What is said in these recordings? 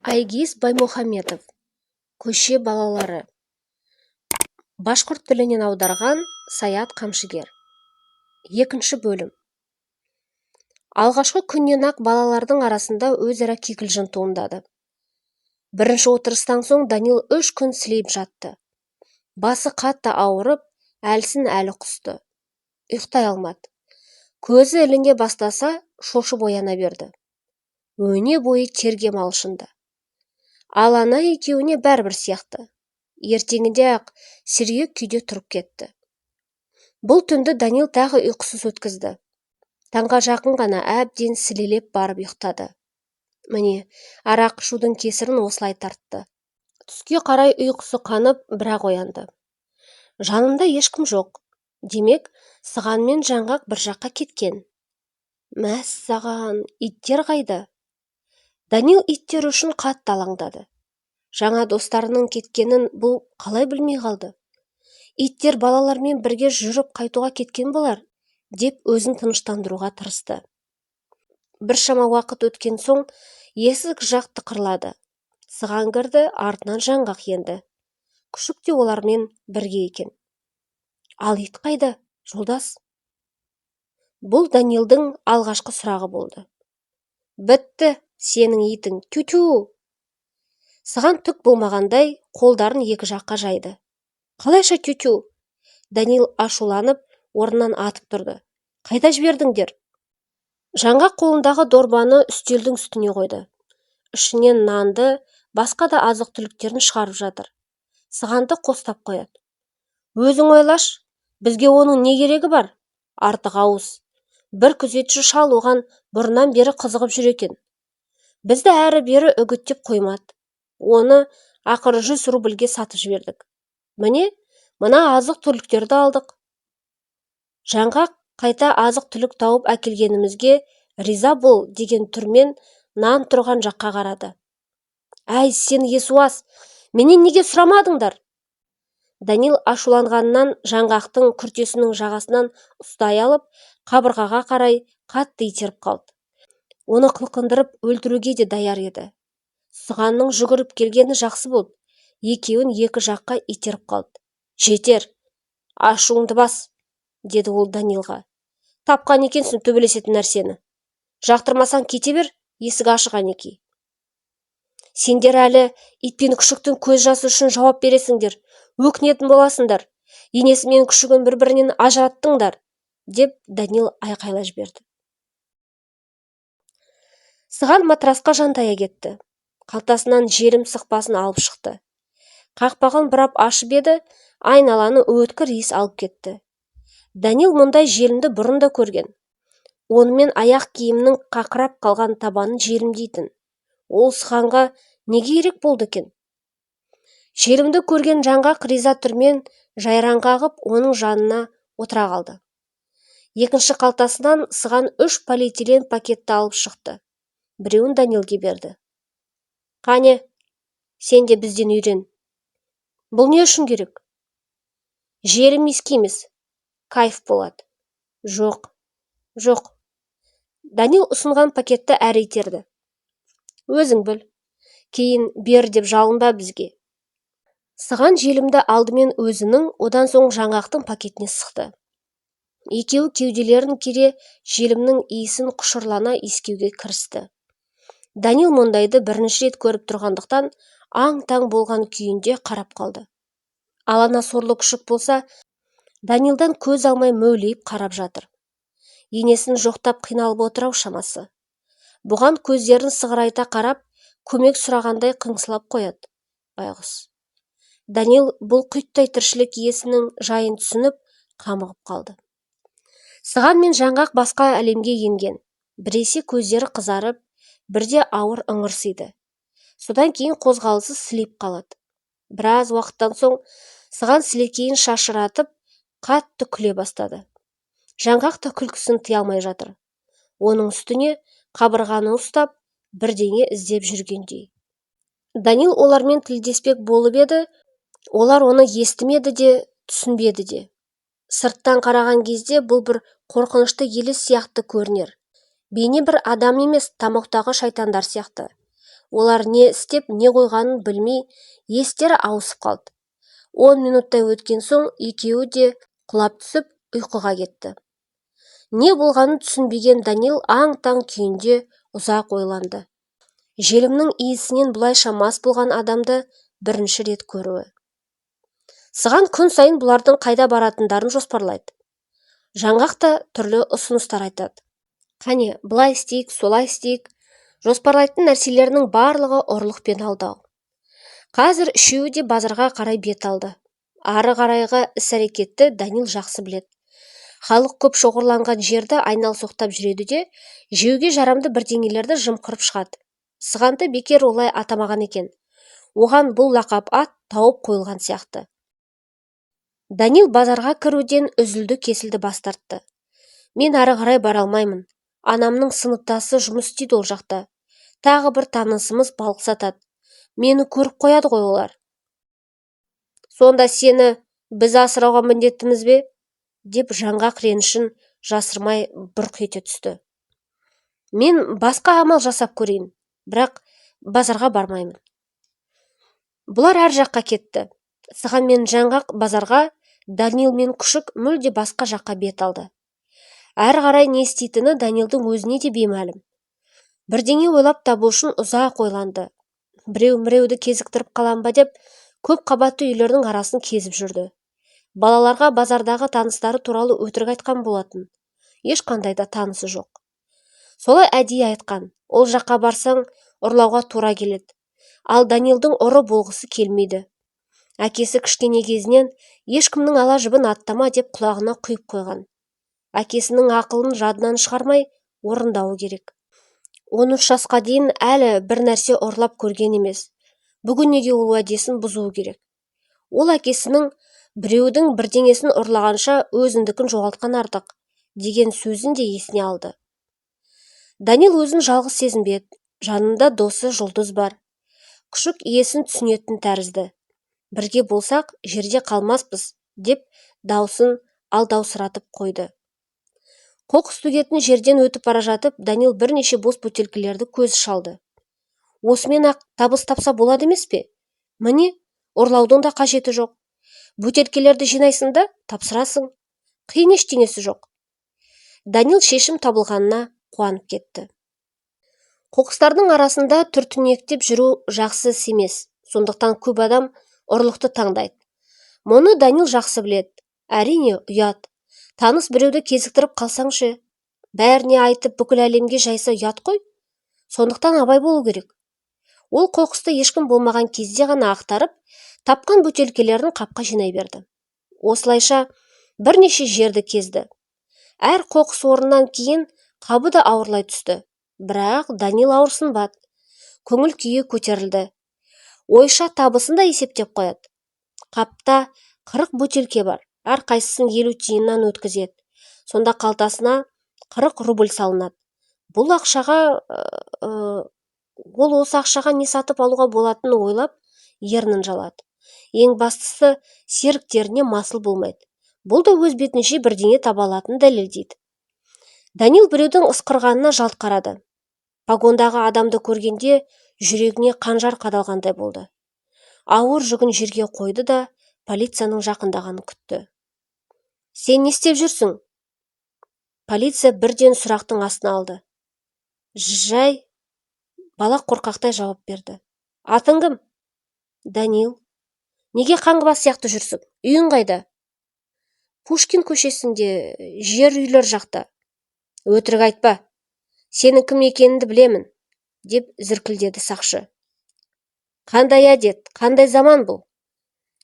Айгиз Баймухаметов. Көше балалары. Башқұрт тілінен аударған Саят Қамшыгер. Екінші бөлім. Алғашқы күннен-ақ балалардың арасында өзара кикілжің туындады. Бірінші отырыстан соң Данил 3 күн сілейіп жатты. Басы қатты ауырып, әлсін-әлі құсты. Ұйықтай алмады. Көзі ілінге бастаса, шошып ояна берді. Өне бойы терге малшынды. Ал ана екеуіне бәрібір сияқты. Ертеңінде-ақ сергек күйде тұрып кетті. Бұл түнді Данил тағы ұйқысыз өткізді. Таңға жақын ғана әбден сілелеп барып ұйықтады. Міне, арақ ішудің кесірін осылай тартты. Түске қарай ұйқысы қанып, бірақ оянды. Жанында ешкім жоқ. Демек, Сыған мен Жаңғақ бір жаққа кеткен. Мәссаған, иттер қайда? Данил иттер үшін қатты алаңдады. Жаңа достарының кеткенін бұл қалай білмей қалды? Иттер балалармен бірге жүріп қайтуға кеткен болар, деп өзін тыныштандыруға тырысты. Біршама уақыт өткен соң есік жақ тықырлады. Сыған кірді, артынан Жаңғақ енді. Күшік те олармен бірге екен. Ал ит қайда, жолдас? Бұл Данилдің алғашқы сұрағы болды. Бітті, сенің итің, тю-тю! Сыған түк болмағандай қолдарын екі жаққа жайды. Қалайша тю-тю? Данил ашуланып, орнынан атып тұрды. Қайда жібердіңдер? Жаңғақ қолындағы дорбаны үстелдің үстіне қойды. Ішінен нанды, басқа да азық-түліктерін шығарып жатыр. Сығанды қостап қояды. Өзің ойлаш, бізге оның не керегі бар? Артық ауыз. Бір күзетші шал оған бұрыннан бері қызығып жүр екен. Бізді әрі-бері үгіттеп қоймады. Оны ақыры 100 рубльге сатып жібердік. Міне, мына азық-түліктерді алдық. Жаңғақ қайта азық-түлік тауып әкелгенімізге риза бол деген түрмен нан тұрған жаққа қарады. Әй, сен есуас, менен неге сұрамадыңдар? Данил ашуланғаннан Жаңғақтың күртесінің жағасынан ұстай алып, қабырғаға қарай қатты итеріп қалды. Оны қылқындырып өлтіруге де даяр еді. Сығанның жүгіріп келгені жақсы болды. Екеуін екі жаққа итеріп қалды. Жетер, ашуыңды бас, деді ол Данилға. Тапқан екенсің төбелесетін нәрсені. Жақтырмасаң кете бер, есік ашық әнекей. Сендер әлі итпен күшіктің көз жасы үшін жауап бересіңдер. Өкінетін боласыңдар. Енесі мен күшігін бір-бірінен ажыраттыңдар, деп Данил айқайла жіберді. Сыған матрасқа жантая кетті. Қалтасынан желім сықпасын алып шықты. Қақпағын бұрап ашып еді, айналаны өткір иіс алып кетті. Данил мұндай желімді бұрын да көрген. Онымен аяқ киімнің қақырап қалған табанын желімдейтін. Ол Сығанға неге керек болды екен? Желімді көрген Жаңғақ риза түрмен жайраң қағып оның жанына отыра қалды. Екінші қалтасынан Сыған 3 полиэтилен пакетті алып шықты. Біреуін Данилге берді. Қане, сен де бізден үйрен. Бұл не үшін керек? Желім ескейміз. Кайф болады. Жоқ. Данил ұсынған пакетті әрі итерді. Өзің біл. Кейін бер деп жалынба бізге. Сыған желімді алдымен өзінің, одан соң Жаңғақтың пакетіне сықты. Екеуі кеуделерін кере желімнің иісін құшырлана иіскеуге кірісті. Данил мұндайды бірінші рет көріп тұрғандықтан аң-таң болған күйінде қарап қалды. Алана сорлы күшік болса, Данилдан көз алмай мөлейіп қарап жатыр. Енесін жоқтап қиналып отырау шамасы. Бұған көздерін сығырайта қарап, көмек сұрағандай қыңсылап қояды. Байғұс. Данил бұл құйттай тіршілік иесінің жайын түсініп, қамығып қалды. Сыған мен Жаңғақ басқа әлемге енген. Біресе көздері қызарып, бірде ауыр ыңырсиды. Содан кейін қозғалысы сілеп қалады. Біраз уақыттан соң Сыған сілекейін шашыратып, қатты күле бастады. Жаңғақ та күлкісін тыя алмай жатыр. Оның үстіне қабырғаны ұстап, бірдеңе іздеп жүргендей. Данил олармен тілдеспек болып еді, олар оны естімеді де, түсінбеді де. Сырттан қараған кезде бұл бір қорқынышты елес сияқты көрінер. Бейне бір адам емес, тамақтағы шайтандар сияқты. Олар не істеп, не қойғанын білмей, естері ауысып қалды. 10 минуттай өткен соң екеуі де құлап түсіп ұйқыға кетті. Не болғанын түсінбеген Данил аң-таң күйінде ұзақ ойланды. Желімнің иісінен бұлайша мас болған адамды бірінші рет көруі. Сыған күн сайын бұлардың қайда баратындарын жоспарлайды. Жаңғақ та түрлі ұсыныстар айтады. Қане, былай істейік, солай істейік. Жоспарлайтын нәрселерінің барлығы ұрлық пен алдау. Қазір үшеуі де базарға қарай бет алды. Ары қарайғы іс-әрекетті Данил жақсы біледі. Халық көп шоғырланған жерді айналсоқтап жүреді де, жеуге жарамды бірдеңелерді жымқырып шығады. Сығанды бекер олай атамаған екен. Оған бұл лақап ат тауып қойылған сияқты. Данил базарға кіруден үзілді-кесілді бас тартты. Мен ары қарай бара алмаймын. Анамның сыныптасы жұмыс істейді ол жақта. Тағы бір танысымыз балық сатады. Мені көріп қояды ғой олар. Сонда сені біз асырауға міндеттіміз бе? Деп жаңғақ ренішін жасырмай бұрқ ете түсті. Мен басқа амал жасап көрейін, бірақ базарға бармаймын. Бұлар әр жаққа кетті. Сыған мен жаңғақ базарға, Данил мен күшік мүлде басқа жаққа бет алды. Әрі қарай не істейтіні Данилдің өзіне де беймәлім. Бірдеңе ойлап табу үшін ұзақ ойланды. Біреуді кезіктіріп қалам ба деп, көп қабатты үйлердің арасын кезіп жүрді. Балаларға базардағы таныстары туралы өтірік айтқан болатын. Ешқандай да танысы жоқ. Солай әдейі айтқан. Ол жаққа барсаң, ұрлауға тура келеді. Ал Данилдің ұры болғысы келмейді. Әкесі кішкене кезінен ешкімнің ала жібін аттама деп құлағына құйып қойған. Әкесінің ақылын жадынан шығармай орындауы керек. 13 жасқа дейін әлі бір нәрсе ұрлап көрген емес. Бүгін неге ол уәдесін бұзуы керек. Ол әкесінің біреудің бірдеңесін ұрлағанша өзіндікін жоғалтқан артық деген сөзін де есіне алды. Данил өзін жалғыз сезінбеді. Жанында досы Жұлдыз бар. Күшік иесін түсінетін тәрізді. Бірге болсақ, жерде қалмаспыз, деп даусын алдаусыратып қойды. Қоқыс төгетін жерден өтіп бара жатып, Данил бірнеше бос бөтелкелерді көзі шалды. Осымен ақ табыс тапса болады емес пе? Міне, ұрлаудың да қажеті жоқ. Бөтелкелерді жинайсың да тапсырасың. Қиын ештеңесі жоқ. Данил шешім табылғанына қуанып кетті. Қоқыстардың арасында түртінектеп жүру жақсы іс емес. Сондықтан көп адам ұрлықты таңдайды. Мұны Данил жақсы біледі. Әрине, ұят. Таныс біреуді кезіктіріп қалсаңшы, бәріне айтып бүкіл әлемге жайса ұят қой. Сондықтан абай болу керек. Ол қоқысты ешкім болмаған кезде ғана ақтарып, тапқан бөтелкелерін қапқа жинай берді. Осылайша бірнеше жерді кезді. Әр қоқыс орнынан кейін қабы да ауырлай түсті. Бірақ Данил ауырсынбады. Көңіл күйі көтерілді. Ойша табысын да есептеп қояды. Қапта 40 бөтелке бар. Әр қайсысын 50 тиыннан өткізеді. Сонда қалтасына 40 рубль салынады. Бұл ақшаға, ол осы ақшаға не сатып алуға болатынын ойлап, ернін жалады. Ең бастысы, серіктеріне масыл болмайды. Бұл да өз бетінше бірдеңе таба алатынын дәлелдейді. Данил біреудің ысқырғанына жалт қарады. Погондағы адамды көргенде жүрегіне қанжар қадалғандай болды. Ауыр жүгін жерге қойды да полицияның жақындағанын күтті. Сен не істеп жүрсің? Полиция бірден сұрақтың астына алды. Жай, бала қорқақтай жауап берді. Атың кім? Данил. Неге қаңғыбас сияқты жүрсің? Үйің қайда? Пушкин көшесінде, жер үйлер жақта. Өтірік айтпа. Сенің кім екеніңді білемін, деп зіркілдеді сақшы. Қандай әдет, қандай заман бұл?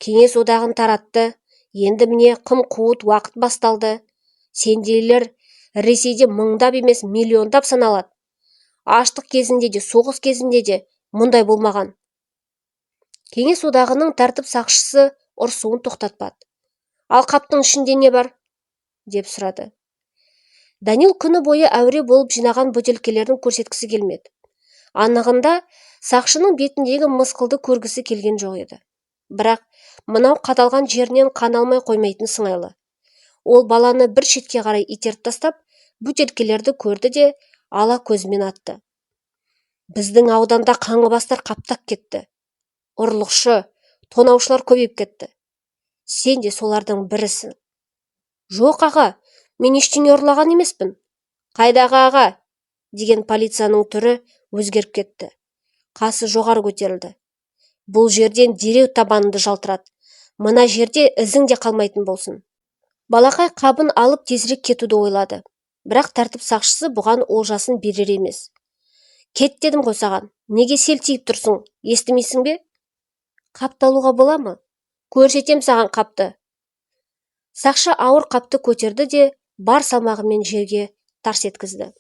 Кеңес одағын таратты, енді міне қым-қуыт уақыт басталды. Сендейлер Ресейде мыңдап емес миллиондап саналады. Аштық кезінде де, соғыс кезінде де мұндай болмаған. Кеңес одағының тәртіп сақшысы ұрсуын тоқтатпады. Ал қаптың ішінде не бар? Деп сұрады. Данил күні бойы әуре болып жинаған бөтелкелерін көрсеткісі келмеді. Анығында сақшының бетіндегі мысқылды көргісі келген жоқ еді. Бірақ мынау қадалған жерінен қан алмай қоймайтын сыңайлы. Ол баланы бір шетке қарай итеріп тастап, бөтелкелерді көрді де ала көзімен атты. Біздің ауданда қаңғыбастар қаптап кетті. Ұрлықшы, тонаушылар көбейіп кетті. Сен де солардың бірісің. Жоқ аға, мен ештеңе ұрлаған емеспін. Қайдағы аға? Деген полицияның түрі өзгеріп кетті. Қасы жоғары көтерілді. Бұл жерден дереу табаныңды жалтырат. Мына жерде ізің де қалмайтын болсын. Балақай қабын алып тезірек кетуді ойлады. Бірақ тәртіп сақшысы бұған олжасын берер емес. Кет дедім ғой саған. Неге селтиіп тұрсың? Естімейсің бе? Қапты алуға бола ма? Көрсетем саған қапты. Сақшы ауыр қапты көтерді де бар салмағымен жерге тарс еткізді.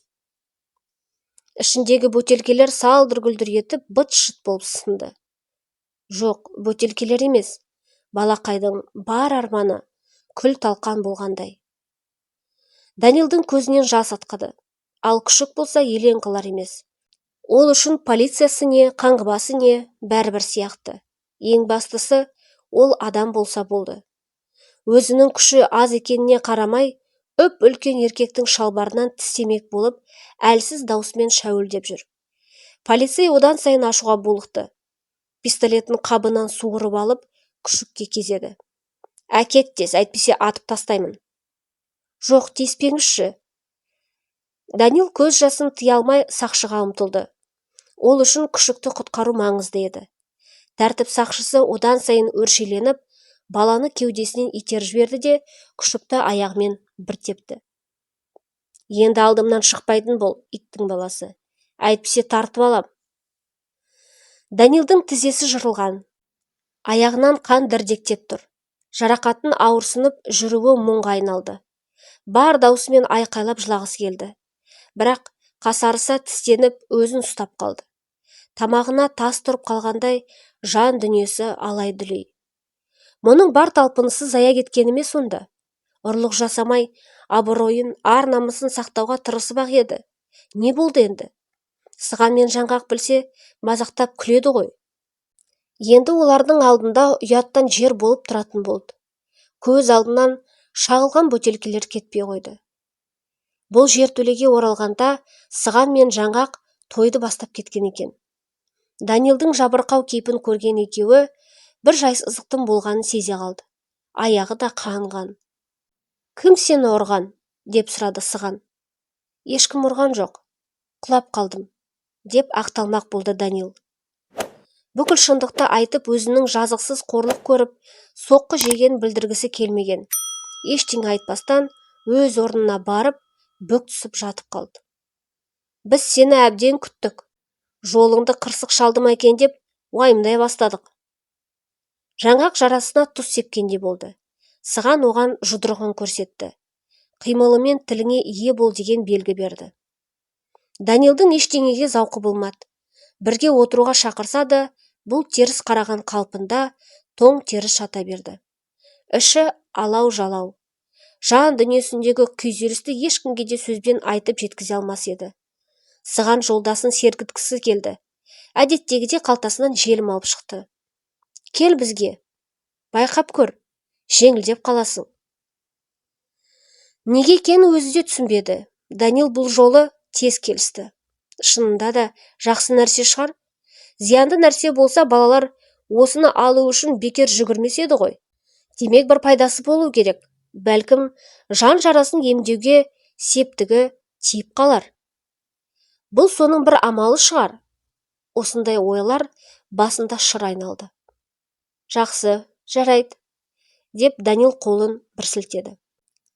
Ішіндегі бөтелкелер салдыр-гүлдір етіп быт-шыт болып сынды. Жоқ, бөтелкелер емес. Балақайдың бар арманы күл-талқан болғандай. Данилдың көзінен жас атқыды. Ал күшік болса елең қылар емес. Ол үшін полициясы не, қаңғыбасы не, бәрібір сияқты. Ең бастысы, ол адам болса болды. Өзінің күші аз екеніне қарамай, үлкен еркектің шалбарынан тістемек болып, әлсіз даусымен шәуілдеп жүр. Полицей одан сайын ашуға булықты. Пистолетін қабынан суырып алып, күшікке кезеді. Әкет тез, әйтпесе атып тастаймын. Жоқ, тиіспеңізші. Данил көз жасын тыя алмай сақшыға ұмтылды. Ол үшін күшікті құтқару маңызды еді. Тәртіп сақшысы одан сайын өршеленіп, баланы кеудесінен итеріп жіберді де күшікті аяғымен бір тепті. Енді алдымнан шықпайтын бол, иттің баласы. Әйтпесе тартып алам. Данилдың тізесі жырылған. Аяғынан қан дірдектеп тұр. Жарақатын ауырсынып жүруі мұңға айналды. Бар даусымен айқайлап жылағысы келді. Бірақ қасарыса тістеніп өзін ұстап қалды. Тамағына тас тұрып қалғандай жан дүниесі алай-дүлей. Мұның бар талпынысы зая кеткені ме сонда? Ұрлық жасамай, абыройын, ар-намысын сақтауға тырысып ақ еді. Не болды енді? Сыған мен жаңғақ білсе, мазақтап күледі ғой. Енді олардың алдында ұяттан жер болып тұратын болды. Көз алдынан шағылған бөтелкелер кетпей қойды. Бұл жертөлеге оралғанда сыған мен жаңғақ тойды бастап кеткен екен. Данилдың жабырқау кейпін көрген екеуі бір жайсыздықтың болғанын сезе қалды. Аяғы да қанған. Кім сені ұрған? Деп сұрады сыған. Ешкім ұрған жоқ. Құлап қалдым. Деп ақталмақ болды Данил. Бүкіл шындықты айтып өзінің жазықсыз қорлық көріп, соққы жеген білдіргісі келмеген. Ештеңе айтпастан өз орнына барып, бүк түсіп жатып қалды. Біз сені әбден күттік. Жолыңды қырсық шалды ма екен деп уайымдай бастадық. Жаңғақ жарасына тұз сепкендей болды. Сыған оған жұдырығын көрсетті. Қимылымен тіліңе ие бол деген белгі берді. Данилдың ештеңеге зауқы болмады. Бірге отыруға шақырса да, бұл теріс қараған қалпында тоң теріс жата берді. Іші алау-жалау. Жан дүниесіндегі күйзелісті ешкімге де сөзбен айтып жеткізе алмас еді. Сыған жолдасын сергіткісі келді. Әдеттегіде қалтасынан желім алып шықты. Кел бізге. Байқап көр. Жеңілдеп қаласың. Неге екенін өзі де түсінбеді. Данил бұл жолы тез келісті. Шынында да жақсы нәрсе шығар. Зиянды нәрсе болса балалар осыны алу үшін бекер жүгірмес еді ғой. Демек бір пайдасы болу керек. Бәлкім жан жарасын емдеуге септігі тиіп қалар. Бұл соның бір амалы шығар. Осындай ойлар басында шыр айналды. Жақсы, жарайды, деп Данил қолын бір сілтеді.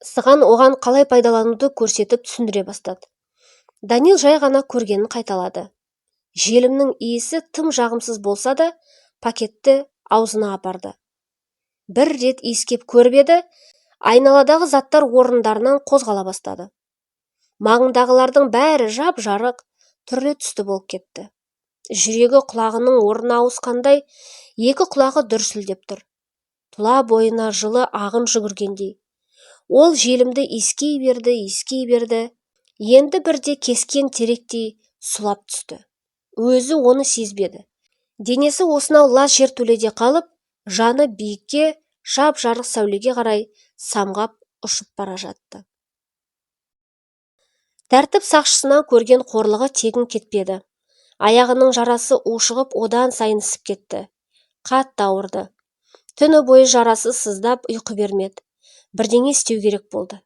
Сыған оған қалай пайдалануды көрсетіп түсіндіре бастады. Данил жай ғана көргенін қайталады. Желімнің иісі тым жағымсыз болса да, пакетті аузына апарды. Бір рет иіскеп көріп еді, айналадағы заттар орындарынан қозғала бастады. Маңындағылардың бәрі жап-жарық, түрлі түсті болып кетті. Жүрегі құлағының орнына ауысқандай, екі құлағы дүрсілдеп тұр. Тұла бойына жылы ағын жүгіргендей. Ол желімді иіскей берді. Енді бірде кескен теректей сұлап түсті. Өзі оны сезбеді. Денесі осынау лас жертөледе қалып, жаны биікке, жап-жарық сәулеге қарай самғап ұшып бара жатты. Тәртіп сақшысынан көрген қорлығы тегін кетпеді. Аяғының жарасы ушығып одан сайын ісіп кетті. Қатты ауырды. Түні бойы жарасы сыздап ұйқы бермеді. Бірдеңе істеу керек болды.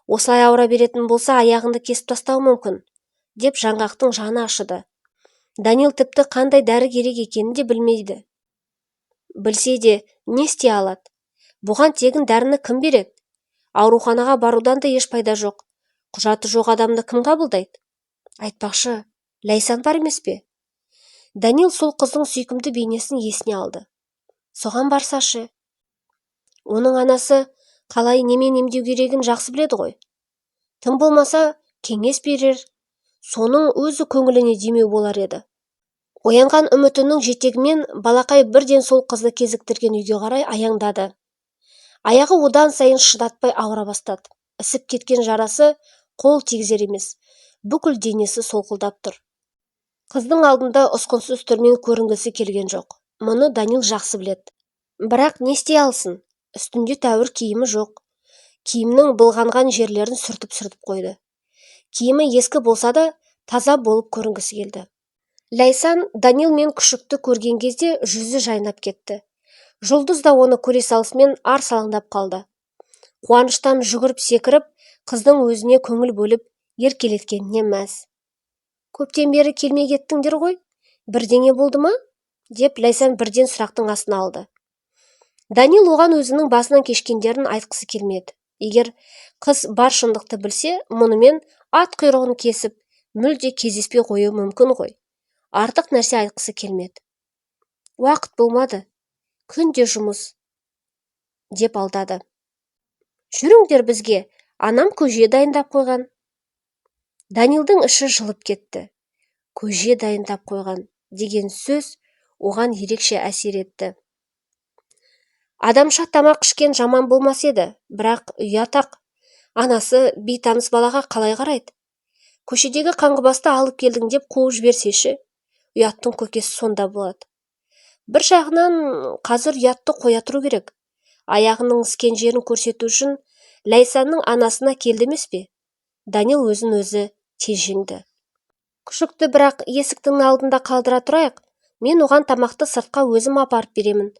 Осылай ауыра беретін болса, аяғыңды кесіп тастау мүмкін, деп жаңғақтың жаны ашыды. Данил тіпті қандай дәрі керек екенін де білмейді. Білсе де не істей алады? Бұған тегін дәріні кім береді? Ауруханаға барудан да еш пайда жоқ. Құжаты жоқ адамды кім қабылдайды? Айтпақшы, Ләйсан бар емес пе? Данил сол қыздың сүйкімді бейнесін есіне алды. Соған барсашы. Оның анасы қалай немен емдеу керегін жақсы біледі ғой. Тым болмаса, кеңес берер, соның өзі көңіліне демеу болар еді. Оянған үмітінің жетегімен балақай бірден сол қызды кезіктірген үйге қарай аяңдады. Аяғы одан сайын шыдатпай ауыра бастады. Ісіп кеткен жарасы қол тигізер емес, бүкіл денесі солқылдап тұр. Қыздың алдында ұсқынсыз түрмен көрінгісі келген жоқ. Мұны Данил жақсы біледі. Бірақ не істей алсын? Үстінде тәуір киімі жоқ. Киімнің былғанған жерлерін сүртіп қойды. Киімі ескі болса да таза болып көрінгісі келді. Ләйсан Данил мен күшікті көрген кезде жүзі жайнап кетті. Жұлдыз да оны көре салысымен арсалаңдап қалды. Қуаныштан жүгіріп секіріп, қыздың өзіне көңіл бөліп, еркелеткеніне мәз. Көптен бері келмей кеттіңдер ғой? Бірдеңе болды ма? Деп Ләйсан бірден сұрақтың астына алды. Данил оған өзінің басынан кешкендерін айтқысы келмеді. Егер қыз бар шындықты білсе, мұнымен ат құйрығын кесіп, мүлде кездеспей қоюы мүмкін ғой. Артық нәрсе айтқысы келмеді. Уақыт болмады. Күнде жұмыс, деп алдады. Жүріңдер бізге, анам көже дайындап қойған. Данилдің іші жылып кетті. Көже дайындап қойған деген сөз оған ерекше әсер етті. Адамша тамақ ішкен жаман болмас еді, бірақ ұят-ақ. Анасы бейтаныс балаға қалай қарайды? Көшедегі қаңғыбасты алып келдің деп қуып жіберсеші, ұяттың көкесі сонда болады. Бір жағынан қазір ұятты қоя тұру керек. Аяғының іскен жерін көрсету үшін Ләйсанның анасына келді емес пе? Данил өзін өзі тез жеңді. Күшікті бірақ есіктің алдында қалдыра тұрайық. Мен оған тамақты сыртқа өзім апарып беремін.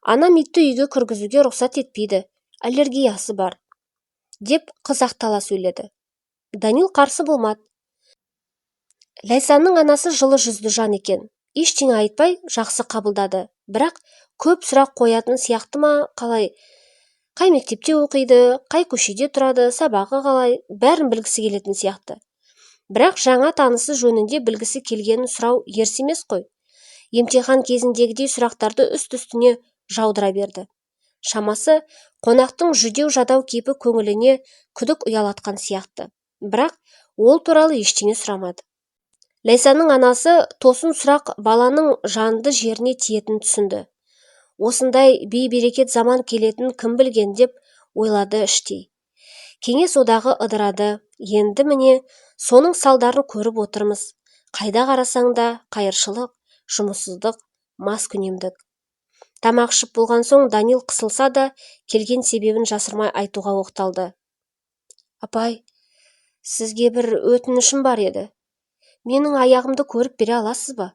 Анам итті үйге кіргізуге рұқсат етпейді. Аллергиясы бар. Деп қызақтала сөйледі. Данил қарсы болмады. Ләйсанның анасы жылы жүзді жан екен. Ештеңе айтпай жақсы қабылдады. Бірақ көп сұрақ қоятын сияқты ма, қалай? Қай мектепте оқиды, қай көшеде тұрады, сабағы қалай, бәрін білгісі келетін сияқты. Бірақ жаңа танысы жөнінде білгісі келгенін сұрау ерсі емес қой. Емтихан кезіндегідей сұрақтарды үст-үстіне жаудыра берді. Шамасы, қонақтың жүдеу-жадау кейпі көңіліне күдік ұялатқан сияқты. Бірақ ол туралы ештеңе сұрамады. Ләйсанның анасы тосын сұрақ баланың жанды жеріне тиетін түсінді. Осындай бей-берекет заман келетін кім білген деп ойлады іштей. Кеңес одағы ыдырады. Енді міне соның салдарын көріп отырмыз. Қайда қарасаң да қайыршылық, жұмыссыздық, маскүнемдік. Тамақ ішіп болған соң Данил қысылса да келген себебін жасырмай айтуға оқталды. Апай, сізге бір өтінішім бар еді. Менің аяғымды көріп бере аласыз ба?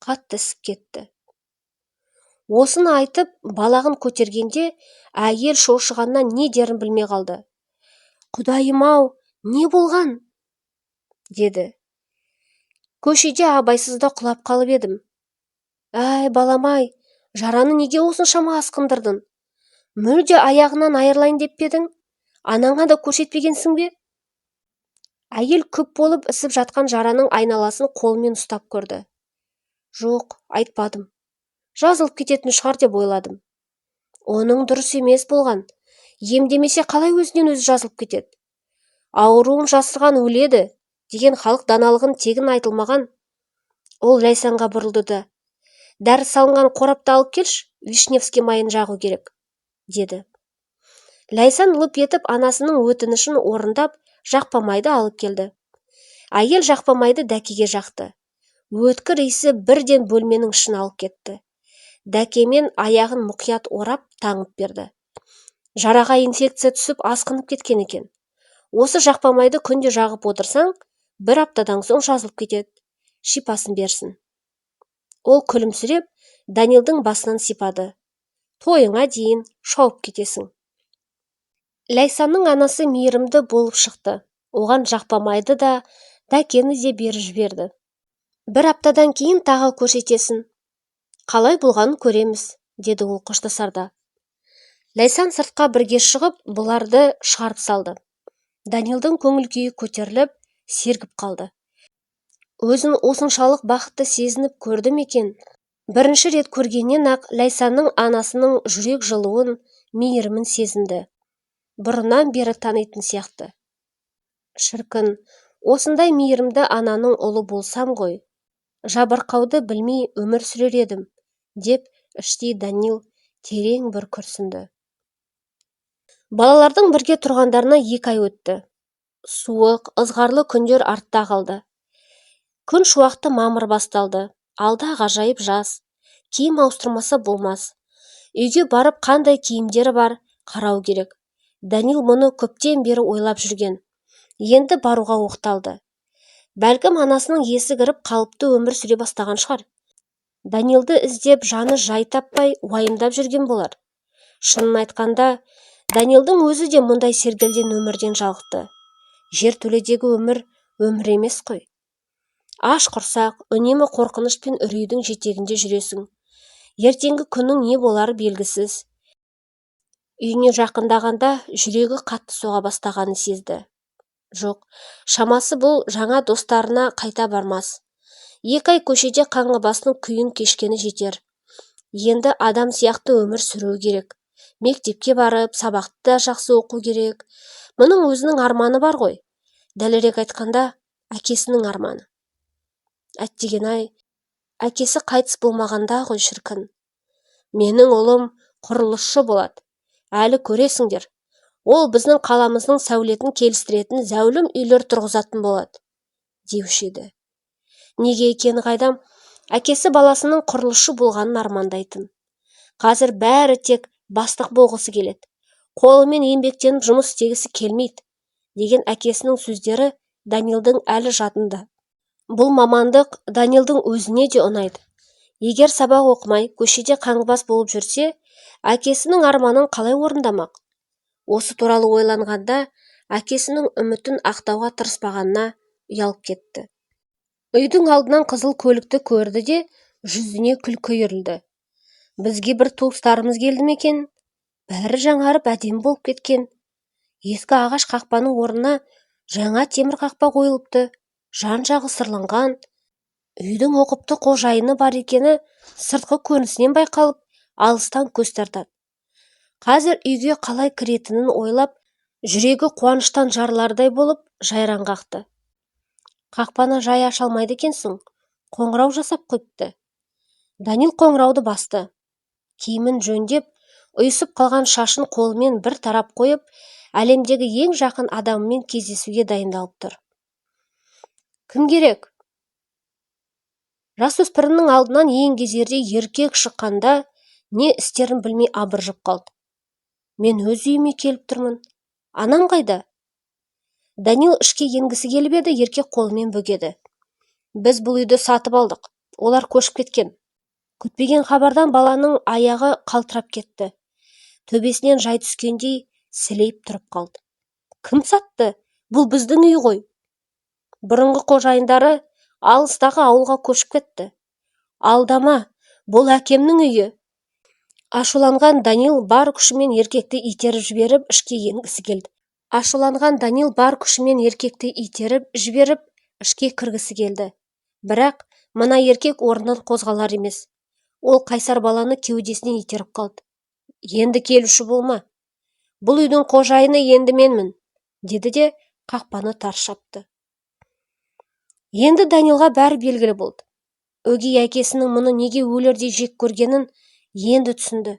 Қатты ісіп кетті. Осыны айтып, балағын көтергенде әйел шошығаннан не дерін білмей қалды. Құдайым-ау, не болған? Деді. Көшеде абайсызда құлап қалып едім. Әй, балам-ай, жараны неге осыншама асқындырдың? Мүлде аяғынан айырылайын деп едің? Анаңа да көрсетпегенсің бе? Әйел көп болып ісіп жатқан жараның айналасын қолымен ұстап көрді. Жоқ, айтпадым. Жазылып кететін шығар деп ойладым. Оның дұрыс емес болған. Емдемесе қалай өзінен өзі жазылып кетеді? Ауруын жасырған өледі деген халық даналығын тегін айтылмаған. Ол Ләйсанға бұрылды да. Дәрі салынған қорапты алып келші, вишневский майын жағу керек, деді. Ләйсан лып етіп анасының өтінішін орындап, жақпамайды алып келді. Әйел жақпамайды дәкеге жақты. Өткір иісі бірден бөлменің ішін алып кетті. Дәкемен аяғын мұқият орап таңып берді. Жараға инфекция түсіп асқынып кеткен екен. Осы жақпамайды күнде жағып отырсаң, бір аптадан соң жазылып кетеді. Шипасын берсін. Ол күлімсіреп Данилдың басынан сипады. Тойыңа дейін шауып кетесің. Ләйсанның анасы мейірімді болып шықты. Оған жақпамайды да, дәкені де беріп жіберді. Бір аптадан кейін тағы көрсетесін. Қалай болғанын көреміз, деді ол қоштасарда. Ләйсан сыртқа бірге шығып, бұларды шығарып салды. Данилдың көңіл күйі көтеріліп, сергіп қалды. Өзін осыншалық бақытты сезініп көрді ме екен? Бірінші рет көргеннен-ақ Ләйсанның анасының жүрек жылуын, мейірімін сезінді. Бұрыннан бері танитын сияқты. Шіркін, осындай мейірімді ананың ұлы болсам ғой. Жабырқауды білмей өмір сүрер едім, деп іштей Данил терең бір күрсінді. Балалардың бірге тұрғандарына 2 ай өтті. Суық, ызғарлы күндер артта қалды. Күн шуақты мамыр басталды. Алда ғажайып жаз. Киім ауыстырмаса болмас. Үйге барып қандай киімдері бар қарау керек. Данил мұны көптен бері ойлап жүрген. Енді баруға оқталды. Бәлкім анасының есі кіріп қалыпты өмір сүре бастаған шығар. Данилды іздеп жаны жай таппай уайымдап жүрген болар. Шынын айтқанда, Данилдың өзі де мұндай сергелден өмірден жалықты. Жертөледегі өмір емес қой. Аш құрсақ, үнемі қорқыныш пен үрейдің жетегінде жүресің. Ертеңгі күннің не болары белгісіз. Үйіне жақындағанда жүрегі қатты соға бастағанын сезді. Жоқ, шамасы бұл жаңа достарына қайта бармас. 2 ай көшеде қаңғыбастың күйін кешкені жетер. Енді адам сияқты өмір сүру керек. Мектепке барып, сабақты да жақсы оқу керек. Мұның өзінің арманы бар ғой. Дәлірек айтқанда, әкесінің арманы. Әттеген-ай, әкесі қайтыс болмағанда ғой шіркін. Менің ұлым құрылысшы болады. Әлі көресіңдер. Ол біздің қаламыздың сәулетін келістіретін зәулім үйлер тұрғызатын болады, деуші еді. Неге екені қайдам, әкесі баласының құрылысшы болғанын армандайтын. Қазір бәрі тек бастық болғысы келеді. Қолымен еңбектеніп жұмыс істегісі келмейді, деген әкесінің сөздері Данилдың әлі жадында. Бұл мамандық Данилдың өзіне де ұнайды. Егер сабақ оқымай, көшеде қаңғыбас болып жүрсе, әкесінің арманын қалай орындамақ? Осы туралы ойланғанда, әкесінің үмітін ақтауға тырыспағанына ұялып кетті. Үйдің алдынан қызыл көлікті көрді де, жүзіне күлкі үйірілді. Бізге бір туыстарымыз келді ме екен? Бәрі жаңарып әдемі болып кеткен. Ескі ағаш қақпаның орнына жаңа темір қақпа қойылыпты. Жан-жағы сырланған. Үйдің ұқыпты қожайыны бар екені сыртқы көрінісінен байқалып, алыстан көз тартады. Қазір үйге қалай кіретінін ойлап, жүрегі қуаныштан жарылардай болып жайраң қақты. Қақпаны жай аша алмайды екенсің, қоңырау жасап қойыпты. Данил қоңырауды басты. Киімін жөндеп, ұйысып қалған шашын қолымен бір тарап қойып, әлемдегі ең жақын адамымен кездесуге дайындалып тұр. Кім керек? Жасөспірімнің алдынан еңгезердей еркек шыққанда не істерін білмей абыржып қалды. Мен өз үйіме келіп тұрмын. Анам қайда? Данил ішке енгісі келіп еді, еркек қолымен бөгеді. Біз бұл үйді сатып алдық. Олар көшіп кеткен. Күтпеген хабардан баланың аяғы қалтырап кетті. Төбесінен жай түскендей сілейіп тұрып қалды. Кім сатты? Бұл біздің үй ғой. Бұрынғы қожайындары алыстағы ауылға көшіп кетті. Алдама, бұл әкемнің үйі. Ашуланған Данил бар күшімен еркекті итеріп жіберіп, ішке енгісі келді. Ішке кіргісі келді. Бірақ мына еркек орнынан қозғалар емес. Ол қайсар баланы кеудесінен итеріп қалды. Енді келуші болма. Бұл үйдің қожайыны енді менмін, деді де қақпаны тарс жапты. Енді Данилға бәрі белгілі болды. Өгей әкесінің мұны неге өлердей жек көргенін енді түсінді.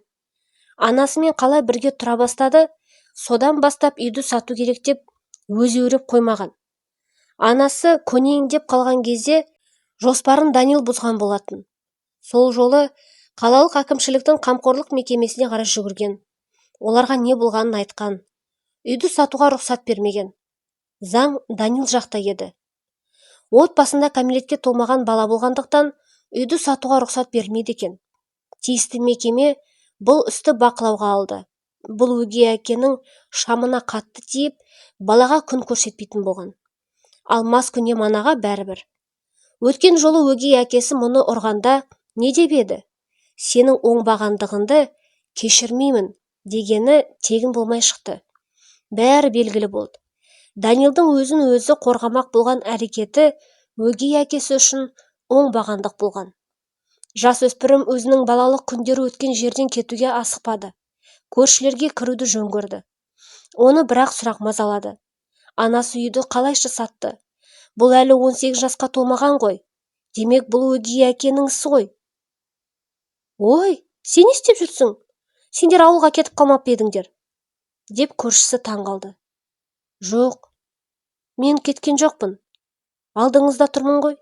Анасымен қалай бірге тұра бастады, содан бастап үйді сату керек деп өзі өріп қоймаған. Анасы көнейін деп қалған кезде жоспарын Данил бұзған болатын. Сол жолы қалалық әкімшіліктің қамқорлық мекемесіне қарай жүгірген. Оларға не болғанын айтқан. Үйді сатуға рұқсат бермеген. Заң Данил жақта еді. Отбасында кәмелетке толмаған бала болғандықтан Үйді сатуға рұқсат берілмейді екен. Тиісті мекеме бұл істі бақылауға алды. Бұл өгей әкенің шамына қатты тиіп, балаға күн көрсетпейтін болған. Ал маскүнем анаға бәрібір. Өткен жолы өгей әкесі мұны ұрғанда не деп еді? Сенің оңбағандығыңды кешірмеймін дегені тегін болмай шықты. Бәрі белгілі болды. Данилдың өзін өзі қорғамақ болған әрекеті өгей әкесі үшін оңбағандық болған. Жасөспірім өзінің балалық күндері өткен жерден кетуге асықпады. Көршілерге кіруді жөн көрді. Оны бірақ сұрақ мазалады. Анасы үйді қалайша сатты? Бұл әлі 18 жасқа толмаған ғой. Демек бұл өгей әкенің ісі ғой. Ой, сен не істеп жүрсің? Сендер ауылға кетіп қалмап едіңдер? Деп көршісі таңғалды. Жоқ, мен кеткен жоқпын. Алдыңызда тұрмын ғой.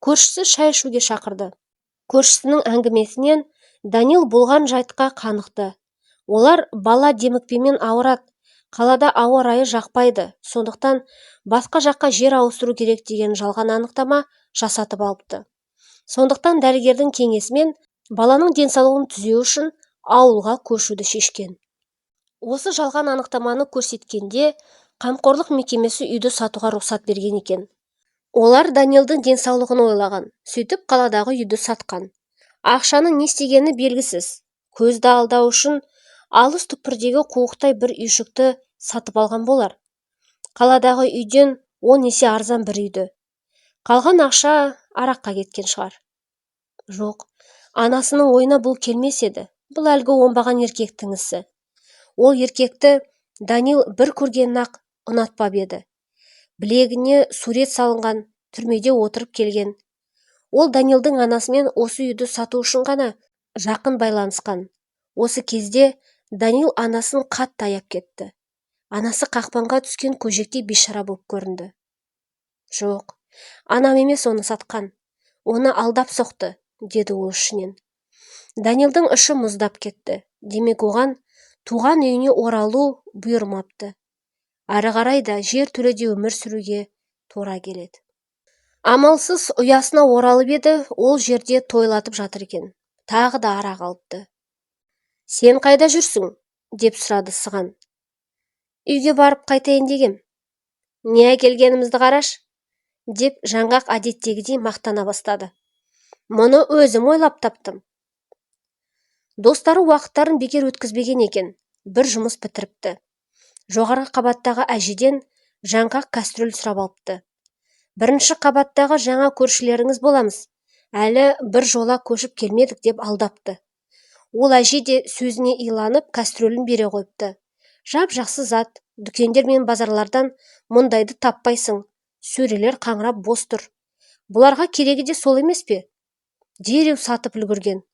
Көршісі шай ішуге шақырды. Көршісінің әңгімесінен Данил болған жайтқа қанықты. Олар бала демікпемен ауырады. Қалада ауа райы жақпайды. Сондықтан басқа жаққа жер ауыстыру керек деген жалған анықтама жасатып алыпты. Сондықтан дәрігердің кеңесімен баланың денсаулығын түзеу үшін ауылға көшуді шешкен. Осы жалған анықтаманы көрсеткенде қамқорлық мекемесі үйді сатуға рұқсат берген екен. Олар Данилдың денсаулығын ойлаған, сөйтіп қаладағы үйді сатқан. Ақшаның не істегені белгісіз. Көзді алдау үшін алыс түкпірдегі қуықтай бір үйшікті сатып алған болар. Қаладағы үйден 10 есе арзан бір үйді. Қалған ақша араққа кеткен шығар. Жоқ, анасының ойына бұл келмес еді. Бұл әлгі оңбаған еркектің ісі. Ол еркекті Данил бір көргенін-ақ ұнатпап еді. Білегіне сурет салынған, түрмеде отырып келген. Ол Данилдың анасымен осы үйді сату үшін ғана жақын байланысқан. Осы кезде Данил анасын қатты аяп кетті. Анасы қақпанға түскен көжектей бейшара болып көрінді. Жоқ, анам емес оны сатқан. Оны алдап соқты, деді ол ішінен. Данилдың іші мұздап кетті. Демек оған туған үйіне оралу бұйырмапты. Ары қарай да жер төледе өмір сүруге тура келеді. Амалсыз ұясына оралып еді, ол жерде тойлатып жатыр екен. Тағы да ара қалыпты. Сен қайда жүрсің? Деп сұрады Сыған. Үйге барып қайтайын дегем. Не әкелгенімізді қараш? Деп жаңғақ әдеттегідей мақтана бастады. Мұны өзім ойлап таптым. Достары уақыттарын бекер өткізбеген екен. Бір жұмыс бітіріпті. Жоғарғы қабаттағы әжеден жаңғақ кастрөл сұрап алыпты. Бірінші қабаттағы жаңа көршілеріңіз боламыз. Әлі бір жола көшіп келмедік деп алдапты. Ол әже де сөзіне иланып кастрөлін бере қойыпты. Жап-жақсы зат, дүкендер мен базарлардан мұндайды таппайсың. Сөрелер қаңырап бос тұр. Бұларға керегі де сол емес пе? Дереу сатып үлгірген.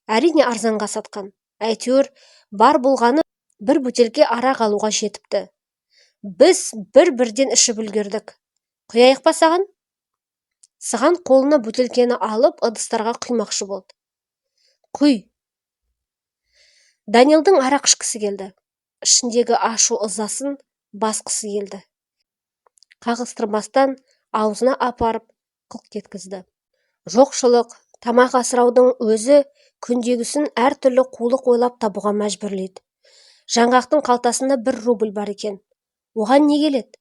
Әрине арзанға сатқан. Әйтеуір бар болғаны бір бөтелке арақ алуға жетіпті. Біз бір-бірден ішіп үлгердік. Құяйық па саған? Сыған қолына бөтелкені алып ыдыстарға құймақшы болды. Құй. Данилдың арақ ішкісі келді. Ішіндегі ашу ызасын басқысы келді. Қағыстырмастан аузына апарып қылқ кеткізді. Жоқшылық, тамақ асыраудың өзі күндегісін әртүрлі қулық ойлап табуға мәжбүрлейді. Жаңғақтың қалтасында 1 рубль бар екен. Оған не келеді?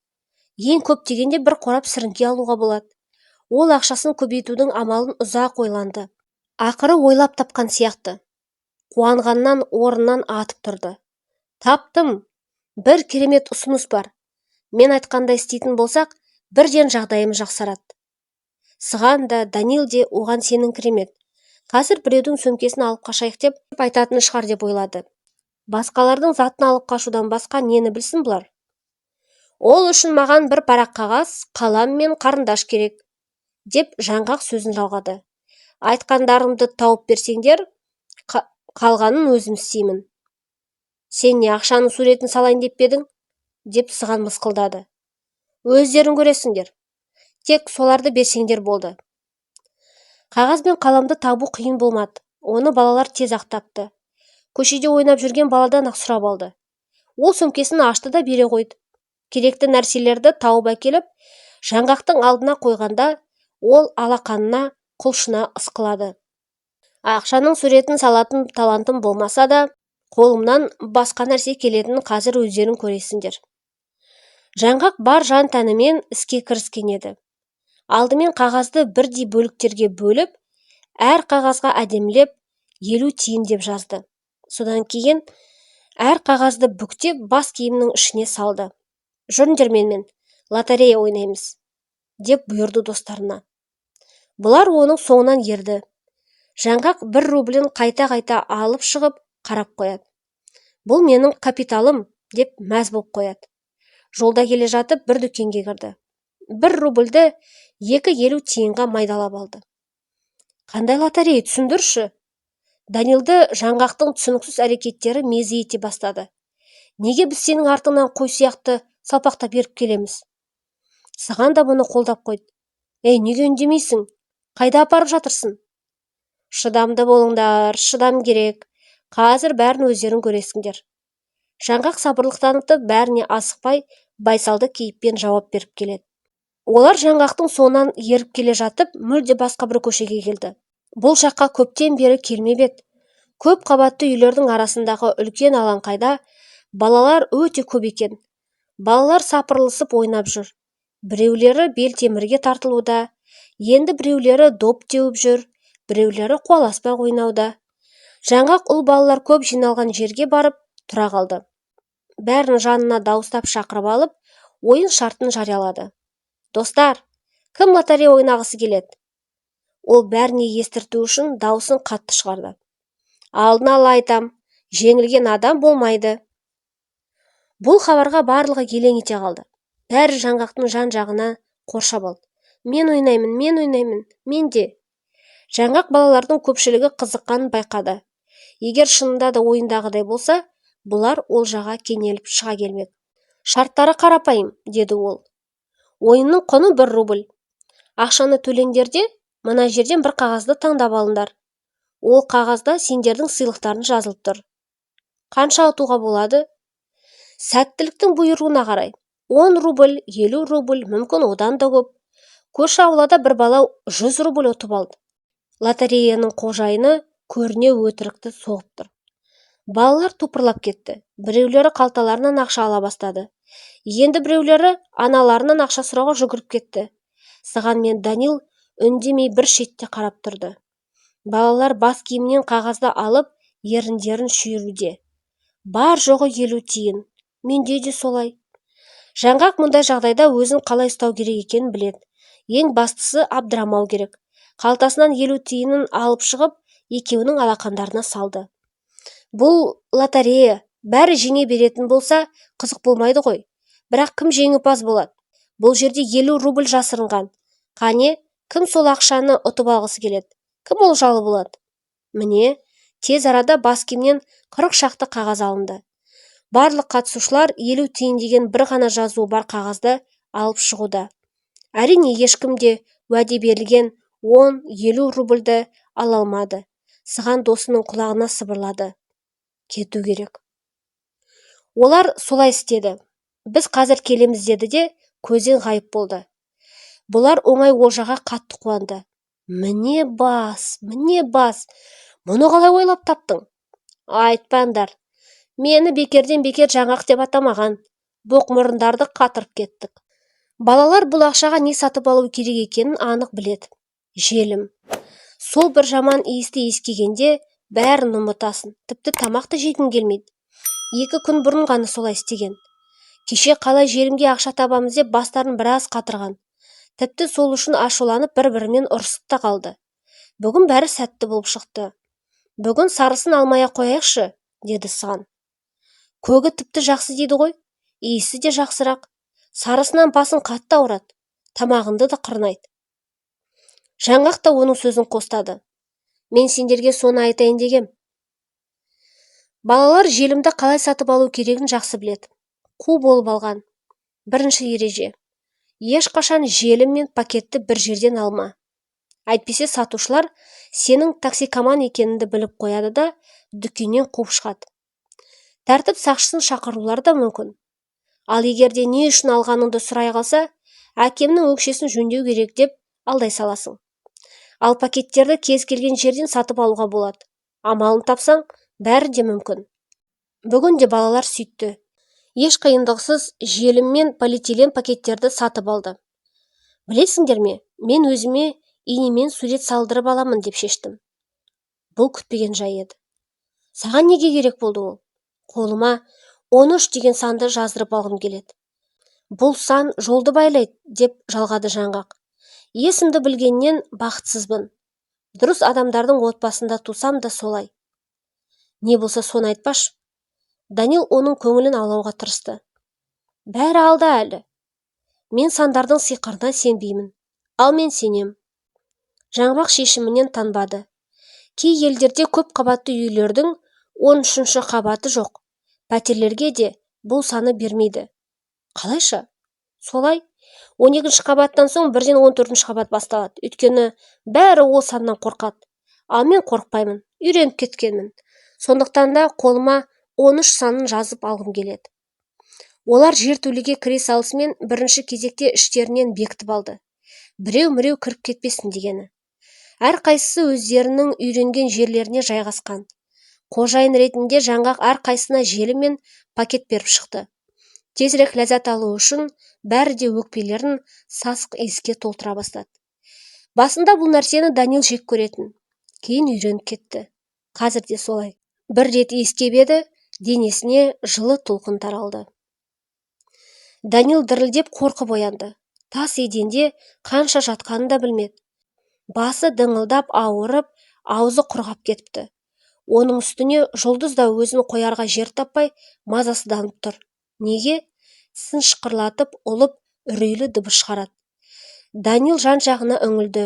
Ең көп дегенде 1 қорап сіріңке алуға болады. Ол ақшасын көбейтудің амалын ұзақ ойланды. Ақыры ойлап тапқан сияқты. Қуанғаннан орнынан атып тұрды. Таптым! Бір керемет ұсыныс бар. Мен айтқандай істейтін болсақ, бірден жағдайым жақсарады. Сыған да, Данил де оған сенің керемет. Қазір біреудің сөмкесін алып қашайық деп айтатын шығар деп ойлады. Басқалардың затын алып қашудан басқа нені білсін бұлар? Ол үшін маған 1 парақ қағаз, қалам мен қарындаш керек, деп жаңғақ сөзін жалғады. Айтқандарымды тауып берсеңдер, қалғанын өзім істеймін. Сен не ақшаның суретін салайын деп едің? Деп Сыған мысқылдады. Өздерің көресіңдер. Тек соларды берсеңдер болды. Қағаз бен қаламды табу қиын болмады. Оны балалар тез ақ тапты. Көшеде ойнап жүрген баладан ақ сұрап алды. Ол сөмкесін ашты да бере қойды. Керекті нәрселерді тауып әкеліп, жаңғақтың алдына қойғанда, ол алақанына құлшына ысқылады. Ақшаның суретін салатын талантым болмаса да, қолымнан басқа нәрсе келетінін қазір өздерің көресіңдер. Жаңғақ бар жан тәнімен іске кіріскен еді. Алдымен қағазды бірдей бөліктерге бөліп, әр қағазға әдемілеп 50 тиын деп жазды. Содан кейін әр қағазды бүктеп бас киімнің ішіне салды. Жүріңдер менімен, лотерея ойнаймыз, деп бұйырды достарына. Бұлар оның соңынан ерді. Жаңғақ 1 рублін қайта-қайта алып шығып қарап қояды. Бұл менің капиталым, деп мәз болып қояды. Жолда келе жатып бір дүкенге кірді. 1 рубльді 2,50 тиынға майдалап алды. Қандай лотерея, түсіндірші? Данилды жаңғақтың түсініксіз әрекеттері мезі ете бастады. Неге біз сенің артыңнан қой сияқты салпақтап беріп келеміз? Саған да бұны қолдап қойды. Ей, неге үндемейсің? Қайда апарып жатырсың? Шыдамды болыңдар, шыдам керек. Қазір бәрін өздерің көресіңдер. Жаңғақ сабырлық танытып, бәріне асықпай, байсалды кейіппен жауап беріп келеді. Олар жаңғақтың соңынан еріп келе жатып, мүлде басқа бір көшеге келді. Бұл жаққа көптен бері келмеп еді. Көп қабатты үйлердің арасындағы үлкен алаңқайда балалар өте көп екен. Балалар сапырылысып ойнап жүр. Біреулері бел темірге тартылуда, енді біреулері доп теуіп жүр, біреулері қуаласпақ ойнауда. Жаңғақ ұл балалар көп жиналған жерге барып тұра қалды. Бәрін жанына дауыстап шақырып алып, ойын шартын жариялады. Достар, кім лотерея ойнағысы келеді? Ол бәріне естірту үшін дауысын қатты шығарды. Алдын ала айтам, жеңілген адам болмайды. Бұл хабарға барлығы елең ете қалды. Бәрі жаңғақтың жан-жағына қоршап алды. Мен ойнаймын, мен де. Жаңғақ балалардың көпшілігі қызыққанын байқады. Егер шынында да ойындағыдай болса, бұлар олжаға кенеліп шыға келмек. Шарттары қарапайым, деді ол. Ойынның құны 1 рубль. Ақшаны төлеңдер де, мына жерден бір қағазды таңдап алыңдар. Ол қағазда сендердің сыйлықтарын жазылып тұр. Қанша ұтуға болады? Сәттіліктің бұйыруына қарай. 10 рубль, 50 рубль, мүмкін одан да көп. Көрші аулада бір бала 100 рубль ұтып алды. Лотереяның қожайыны көріне өтірікті соғып тұр. Балалар топырлап кетті. Біреулері қалталарынан ақша ала бастады. Енді біреулері аналарынан ақша сұрауға жүгіріп кетті. Саған мен Данил үндемей бір шетте қарап тұрды. Балалар бас киімнен қағазды алып, еріндерін шүйіруде. Бар жоғы 50 тиын. Менде де солай. Жаңғақ мұндай жағдайда өзін қалай ұстау керек екенін біледі. Ең бастысы абдырамау керек. Қалтасынан 50 тиынын алып шығып, екеуінің алақандарына салды. Бұл лотерея, бәрі жеңе беретін болса, қызық болмайды ғой. Бірақ кім жеңімпаз болады? Бұл жерде 50 рубль жасырынған. Қане, кім сол ақшаны ұтып алғысы келеді? Кім олжалы болады? Міне, тез арада бас киімнен 40 шақты қағаз алынды. Барлық қатысушылар 50 тиын деген бір ғана жазуы бар қағазды алып шығуда. Әрине, ешкім де уәде берілген 10-50 рубльді ала алмады. Сыған досының құлағына сыбырлады. Кету керек. Олар солай істеді. Біз қазір келеміз деді де көзден ғайып болды. Бұлар оңай олжаға қатты қуанды. Міне бас. Мұны қалай ойлап таптың? Айтпаңдар. Мені бекерден бекер жаңғақ деп атамаған. Боқмұрындарды қатырып кеттік. Балалар бұл ақшаға не сатып алу керек екенін анық біледі. Желім. Сол бір жаман иісті ескегенде бәрін ұмытасың. Тіпті тамақты жегің келмейді. 2 күн бұрын ғана солай істеген. Кеше қалай желімге ақша табамыз деп бастарын біраз қатырған. Тіпті сол үшін ашуланып бір-бірімен ұрысып та қалды. Бүгін бәрі сәтті болып шықты. Бүгін сарысын алмай қояйықшы, деді Сыған. Көгі тіпті жақсы дейді ғой. Иісі де жақсырақ. Сарысынан басын қатты ауырады. Тамағынды да қырнайды. Жаңғақ та оның сөзін қостады. Мен сендерге соны айтайын дегем. Балалар желімді қалай сатып алу керегін жақсы біледі. Қу болып алған. Бірінші ереже. Ешқашан желім мен пакетті бір жерден алма. Әйтпесе сатушылар сенің токсикоман екеніңді біліп қояды да дүкеннен қуып шығады. Тәртіп сақшысын шақырулары да мүмкін. Ал егерде не үшін алғаныңды сұрай қалса, әкемнің өкшесін жөндеу керек деп алдай саласың. Ал пакеттерді кез келген жерден сатып алуға болады. Амалын тапсаң, бәрі де мүмкін. Бүгін де балалар сөйтті. Еш қиындықсыз желім мен полиэтилен пакеттерді сатып алды. Білесіңдер ме, мен өзіме инемен сурет салдырып аламын деп шештім. Бұл күтпеген жай еді. Саған неге керек болды ол? Қолыма 13 деген санды жаздырып алғым келеді. Бұл сан жолды байлайды, деп жалғады жаңғақ. Есімді білгеннен бақытсызбын. Дұрыс адамдардың отбасында тусам да солай. Не болса соны айтпаш. Данил оның көңілін аулауға тырысты. Бәрі алда әлі. Мен сандардың сиқырына сенбеймін. Ал мен сенем. Жаңғақ шешімінен танбады. Кей елдерде көп қабатты үйлердің 13-ші қабаты жоқ. Пәтерлерге де бұл саны бермейді. Қалайша? Солай, 12-ші қабаттан соң бірден 14-ші қабат басталады. Өйткені бәрі ол саннан қорқады. Ал мен қорықпаймын, үйреніп кеткенмін. Сондықтан да қолыма 13 санын жазып алғым келеді. Олар жертөлеге кіре салысымен бірінші кезекте іштерінен бекітіп алды. Біреу-міреу кіріп кетпесін дегені. Әрқайсысы өздерінің үйренген жерлеріне жайғасқан. Қожайын ретінде жаңғақ әрқайсына желі мен пакет беріп шықты. Тезірек ләззат алу үшін бәрі де өкпелерін сасық иіске толтыра бастады. Басында бұл нәрсені Данил жек көретін. Кейін үйреніп кетті. Қазір де солай. Бір рет иіскеп еді, денесіне жылы толқын таралды. Данил дірілдеп қорқып оянды. Тас еденде қанша жатқанын да білмеді. Басы дыңылдап ауырып, аузы құрғап кетіпті. Оның үстіне жұлдыз да өзін қоярға жер таппай мазасызданып тұр. Неге? Тісін шықырлатып, ұлып, үрейлі дыбыс шығарады. Данил жан-жағына үңілді.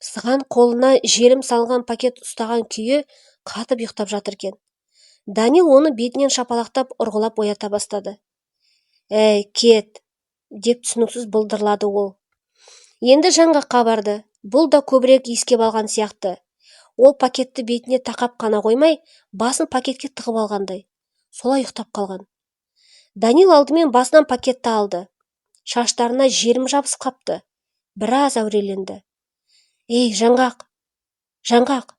Сыған қолына желім салған пакет ұстаған күйі қатып ұйықтап жатыр екен. Данил оны бетінен шапалақтап ұрғылап оята бастады. «Әй, кет!» деп түсініксіз бұлдырлады ол. Енді жаңғаққа барды. Бұл да көбірек иіскеп алған сияқты. Ол пакетті бетіне тақап қана қоймай, басын пакетке тығып алғандай. Солай ұйықтап қалған. Данил алдымен басынан пакетті алды. Шаштарына желім жабысып қапты. Біраз әуреленді. «Ей, жаңғақ! Жаңғақ!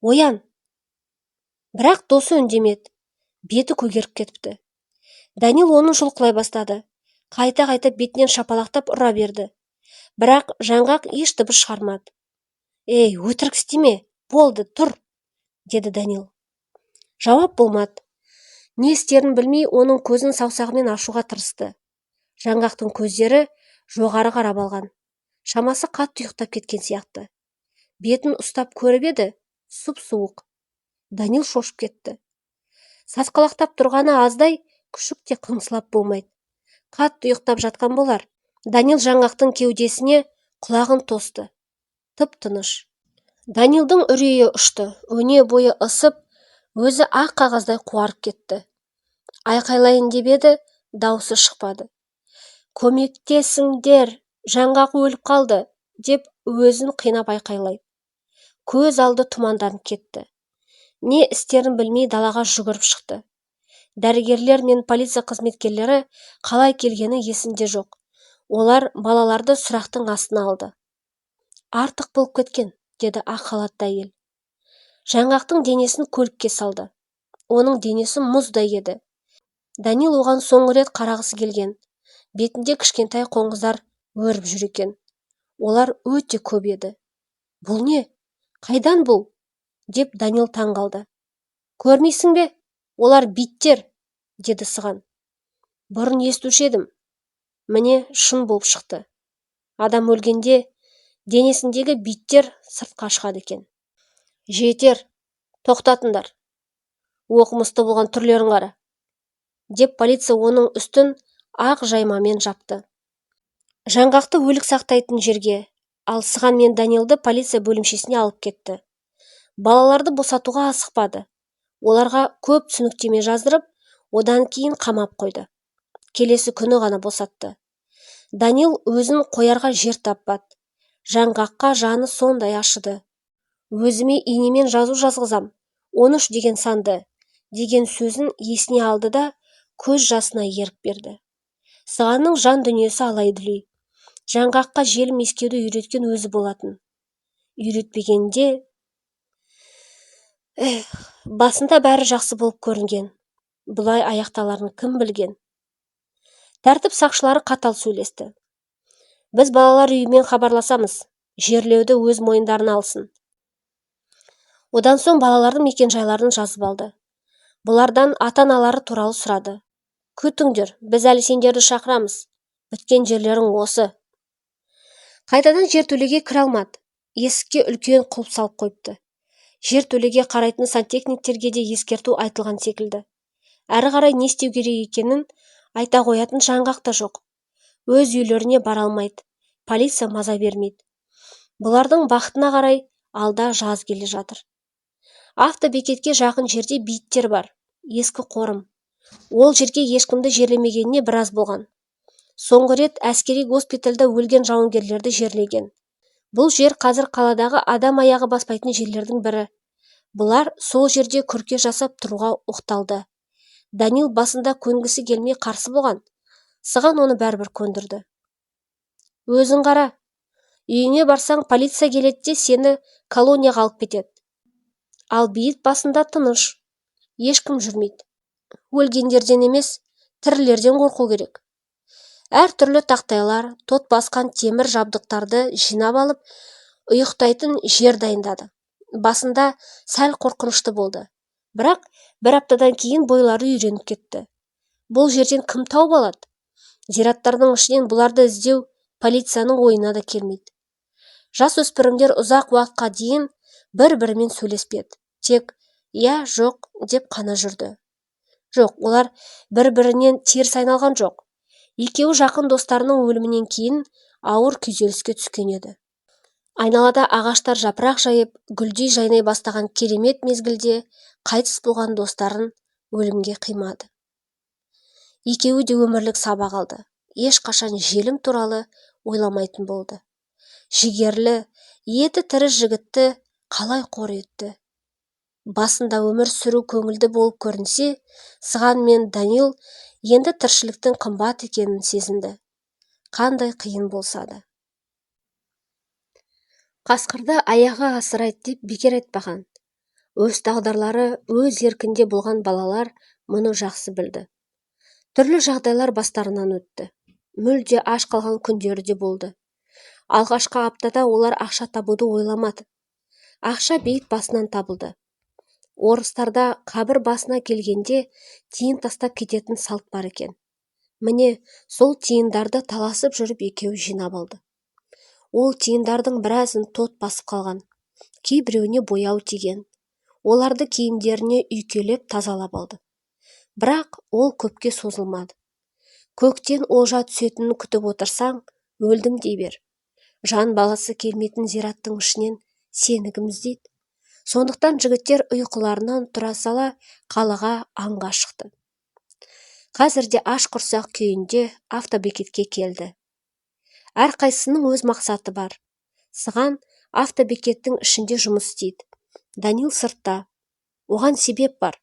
Оян!» Бірақ досы үндемеді. Беті көгеріп кетіпті. Данил оның жұлқылай бастады. Қайта-қайта бетінен шапалақтап ұра берді. Бірақ жаңғақ еш дыбыс шығармады. «Ей, өтірік істеме! Болды, тұр!» деді Данил. Жауап болмады. Не істерін білмей, оның көзін саусағымен ашуға тырысты. Жаңғақтың көздері жоғары қарап алған. Шамасы қатты ұйықтап кеткен сияқты. Бетін ұстап көріп еді, сұп-суық. Данил шошып кетті. Сасқалақтап тұрғаны аздай, күшік те қыңсылап болмайды. Қатты ұйықтап жатқан болар. Данил жаңғақтың кеудесіне құлағын тосты. Тып-тыныш. Данилдың үрейі ұшты. Өне бойы ысып, өзі ақ қағаздай қуарып кетті. Айқайлайын деп еді, даусы шықпады. «Көмектесіңдер, жаңғақ өліп қалды!» деп өзін қинап айқайлайды. Көз алды тұманданып кетті. Не істерін білмей далаға жүгіріп шықты. Дәрігерлер мен полиция қызметкерлері қалай келгені есінде жоқ. Олар балаларды сұрақтың астына алды. «Артық болып кеткен», деді ақ халатты әйел. Жаңғақтың денесін көлікке салды. Оның денесі мұздай еді. Данил оған соңғы рет қарағысы келген. Бетінде кішкентай қоңыздар өріп жүр екен. Олар өте көп еді. «Бұл не? Қайдан бұл?» деп Данил таңғалды. «Көрмейсің бе? Олар биттер», деді сыған. «Бұрын естуші едім. Міне шын болып шықты. Адам өлгенде денесіндегі биттер сыртқа шығады екен». «Жетер, тоқтатыңдар. Оқымысты болған түрлерін қара», деп полиция оның үстін ақ жаймамен жапты. Жаңғақты өлік сақтайтын жерге, ал сыған мен Данилды полиция бөлімшесіне алып кетті. Балаларды босатуға асықпады. Оларға көп түсініктеме жаздырып, одан кейін қамап қойды. Келесі күні ғана босатты. Данил өзін қоярға жер таппады. Жаңғаққа жаны сондай ашыды. «Өзіме инемен жазу жазғызам, 13 деген санды», деген сөзін есіне алды да көз жасына ерік берді. Сығанның жан дүниесі алай-дүлей. Жаңғаққа желім иіскеуді үйреткен өзі болатын. үйретпегенде басында бәрі жақсы болып көрінген. Бұлай аяқталарын кім білген? Тәртіп сақшылары қатал сөйлесті. Біз балалар үйімен хабарласамыз, жерлеуді өз мойындарына алсын. Одан соң балалардың мекенжайларын жазып алды. Бұлардан ата-аналары туралы сұрады. Күтіңдер, біз әлі сендерді шақырамыз. Біткен жерлерің осы. Қайтадан жертөлеге кіре алмады. Есікке үлкен құлып салып қойыпты. Жертөлеге қарайтын сантехниктерге де ескерту айтылған секілді. Әрі қарай не істеу керек екенін айта қоятын жаңғақ та жоқ. Өз үйлеріне бара алмайды. Полиция маза бермейді. Бұлардың бақытына қарай алда жаз келе жатыр. Автобекетке жақын жерде бейіттер бар. Ескі қорым. Ол жерге ешкімді жерлемегеніне біраз болған. Соңғы рет әскери госпитальда өлген жауынгерлерді жерлеген. Бұл жер қазір қаладағы адам аяғы баспайтын жерлердің бірі. Бұлар сол жерде күрке жасап тұруға оқталды. Данил басында көнгісі келмей қарсы болған. Сыған оны бәрібір көндірді. Өзің қара. Үйіңе барсаң полиция келеді де сені колонияға алып кетеді. Ал бейіт басында тыныш. Ешкім жүрмейді. Өлгендерден емес, тірілерден қорқу керек. Әр түрлі тақтайлар, тот басқан темір жабдықтарды жинап алып, ұйықтайтын жер дайындады. Басында сәл қорқынышты болды. Бірақ бір аптадан кейін бойлары үйреніп кетті. Бұл жерден кім тауып алады? Зираттардың ішінен бұларды іздеу полицияның ойына да келмейді. Жас өспірімдер ұзақ уақытқа дейін бір-бірімен сөйлеспеді. Тек «я, жоқ» деп қана жүрді. Жоқ, олар бір-бірінен теріс айналған жоқ. Екеуі жақын достарының өлімінен кейін ауыр күйзеліске түскен еді. Айналада ағаштар жапырақ жайып, гүлдей жайнай бастаған керемет мезгілде қайтыс болған достарын өлімге қимады. Екеуі де өмірлік сабақ алды. Ешқашан желім туралы ойламайтын болды. Жігерлі, еті тірі жігітті қалай қор етті? Басында өмір сүру көңілді болып көрінсе, Сыған мен Данил енді тіршіліктің қымбат екенін сезінді. Қандай қиын болса да. Қасқырды аяғы асырайды деп бекер айтпаған. Өз тағдырлары өз еркінде болған балалар мұны жақсы білді. Түрлі жағдайлар бастарынан өтті. Мүлде аш қалған күндері де болды. Алғашқы аптада олар ақша табуды ойламады. Ақша бейіт басынан табылды. Орыстарда қабір басына келгенде тиын тастап кететін салт бар екен. Міне, сол тиындарды таласып жүріп екеуі жинап алды. Ол тиындардың біразын тот басып қалған. Кейбіреуіне бояу тиген. Оларды киімдеріне үйкелеп тазалап алды. Бірақ ол көпке созылмады. Көктен олжа түсетінін күтіп отырсаң, өлдім дей бер. Жан баласы келмейтін зираттың ішінен сені кім іздейді? Сондықтан жігіттер ұйқыларынан тұра сала қалаға аңға шықты. Қазірде аш құрсақ күйінде автобекетке келді. Әрқайсының өз мақсаты бар. Сыған автобекеттің ішінде жұмыс істейді. Данил сыртта. Оған себеп бар.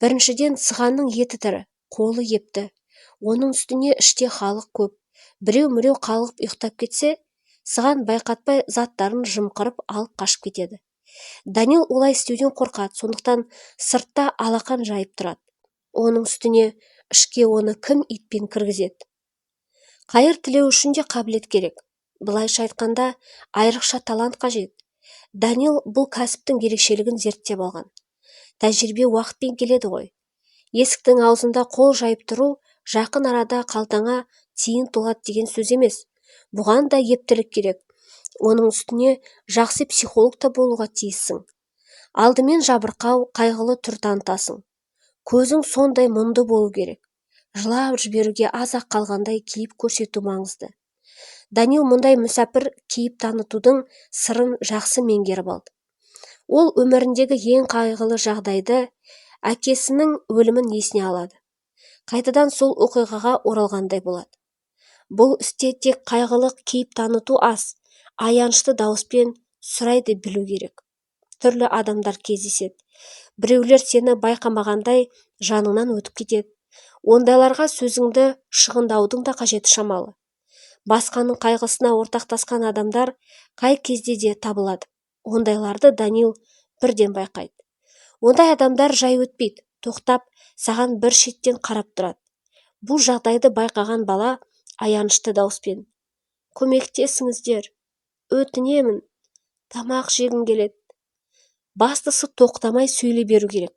Біріншіден, Сығанның еті тірі, қолы епті. Оның үстіне іште халық көп. Біреу-міреу қалғып ұйықтап кетсе, Сыған байқатпай заттарын жымқырып алып қашып кетеді. Данил олай істеуден қорқады, сондықтан сыртта алақан жайып тұрады. Оның үстіне ішке оны кім итпен кіргізеді? Қайыр тілеу үшін де қабілет керек. Былайша айтқанда, айрықша талант қажет. Данил бұл кәсіптің ерекшелігін зерттеп алған. Тәжірибе уақытпен келеді ғой. Есіктің аузында қол жайып тұру жақын арада қалтаңа тиын толады деген сөз емес. Бұған да ептілік керек. Оның үстіне жақсы психолог та болуға тиіссің. Алдымен жабырқау, қайғылы түр танытасың. Көзің сондай мұңды болу керек. Жылап жіберуге аз-ақ қалғандай кейіп көрсету маңызды. Данил мұндай мүсәпір кейіп танытудың сырын жақсы меңгеріп алды. Ол өміріндегі ең қайғылы жағдайды, әкесінің өлімін есіне алады. Қайтадан сол оқиғаға оралғандай болады. Бұл істе тек қайғылық кейіп таныту аз, аянышты дауыспен сұрайды білу керек. Түрлі адамдар кездеседі. Біреулер сені байқамағандай жаныңнан өтіп кетеді. Ондайларға сөзіңді шығындаудың да қажеті шамалы. Басқаның қайғысына ортақтасқан адамдар қай кезде де табылады. Ондайларды Данил бірден байқайды. Ондай адамдар жай өтпейді, тоқтап, саған бір шеттен қарап тұрады. Бұл жағдайды байқаған бала аянышты дауыспен: көмектесіңіздер, өтінемін, тамақ жегім келеді. Бастысы тоқтамай сөйлей беру керек.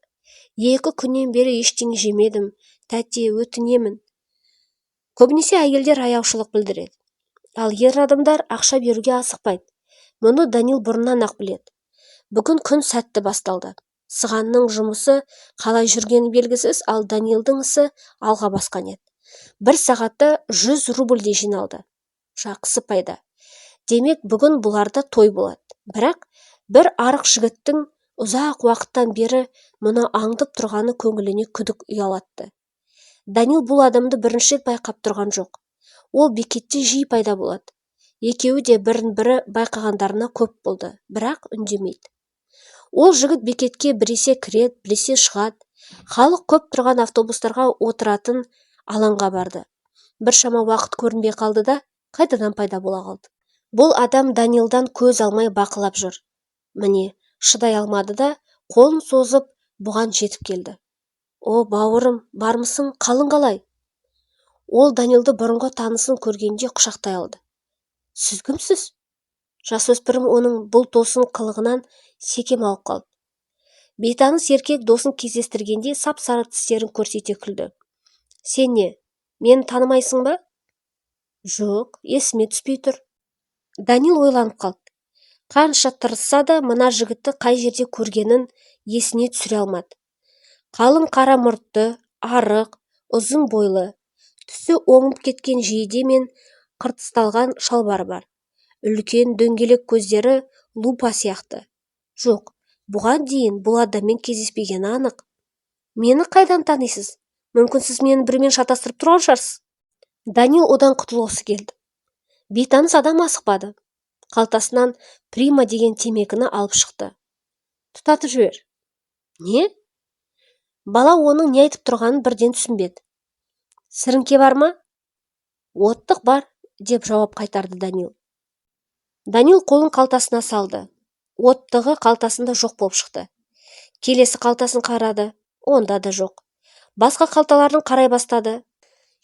2 күннен бері ештеңе жемедім, тәте, өтінемін. Көбінесе әйелдер аяушылық білдіреді. Ал ер адамдар ақша беруге асықпайды. Мұны Данил бұрыннан ақ біледі. Бүгін күн сәтті басталды. Сығанның жұмысы қалай жүргені белгісіз, ал Данилдің ісі алға басқан еді. 1 сағатта 100 рубльдей жиналды. Жақсы пайда. Демек, бүгін бұларда той болады. Бірақ бір арық жігіттің ұзақ уақыттан бері мұны аңдып тұрғаны көңіліне күдік ұялатты. Данил бұл адамды бірінші рет байқап тұрған жоқ. Ол бекетте жиі пайда болады. Екеуі де бірін-бірі байқағандарына көп болды, бірақ үндемейді. Ол жігіт бекетке біресе кіреді, біресе шығады. Халық көп тұрған автобустарға отыратын алаңға барды. Біршама уақыт көрінбей қалды да, қайтадан пайда бола қалды. Бұл адам Данилдан көз алмай бақылап жүр. Міне, шыдай алмады да, қолын созып бұған жетіп келді. О, бауырым, бармысың, қалың қалай? Ол Данилды бұрынғы танысын көргенде құшақтай алды. Сіз кімсіз? Жасөспірім оның бұл тосын қылығынан секем алып қалды. Бейтаныс еркек досын кездестіргенде сап-сары тістерін көрсете күлді. Сен не, мені танымайсың ба? Жоқ, есіме түспей тұр. Данил ойланып қалды. Қанша тырысса да мына жігітті қай жерде көргенін есіне түсіре алмады. Қалың қара мұртты, арық, ұзын бойлы, түсі оңып кеткен жейде мен қыртысталған шалбары бар. Үлкен дөңгелек көздері лупа сияқты. Жоқ, бұған дейін бұл адаммен кездеспегені анық. Мені қайдан танисыз? Мүмкін сіз мені бірмен шатастырып тұрған шығарсыз? Данил одан құтылғысы келді. Бейтаныс адам асықпады. Қалтасынан Прима деген темекіні алып шықты. Тұтатып жібер. Не? Бала оның не айтып тұрғанын бірден түсінбеді. Сіріңке бар ма? Оттық бар, деп жауап қайтарды Данил. Данил қолын қалтасына салды. Оттығы қалтасында жоқ болып шықты. Келесі қалтасын қарады, онда да жоқ. Басқа қалталарын қарай бастады.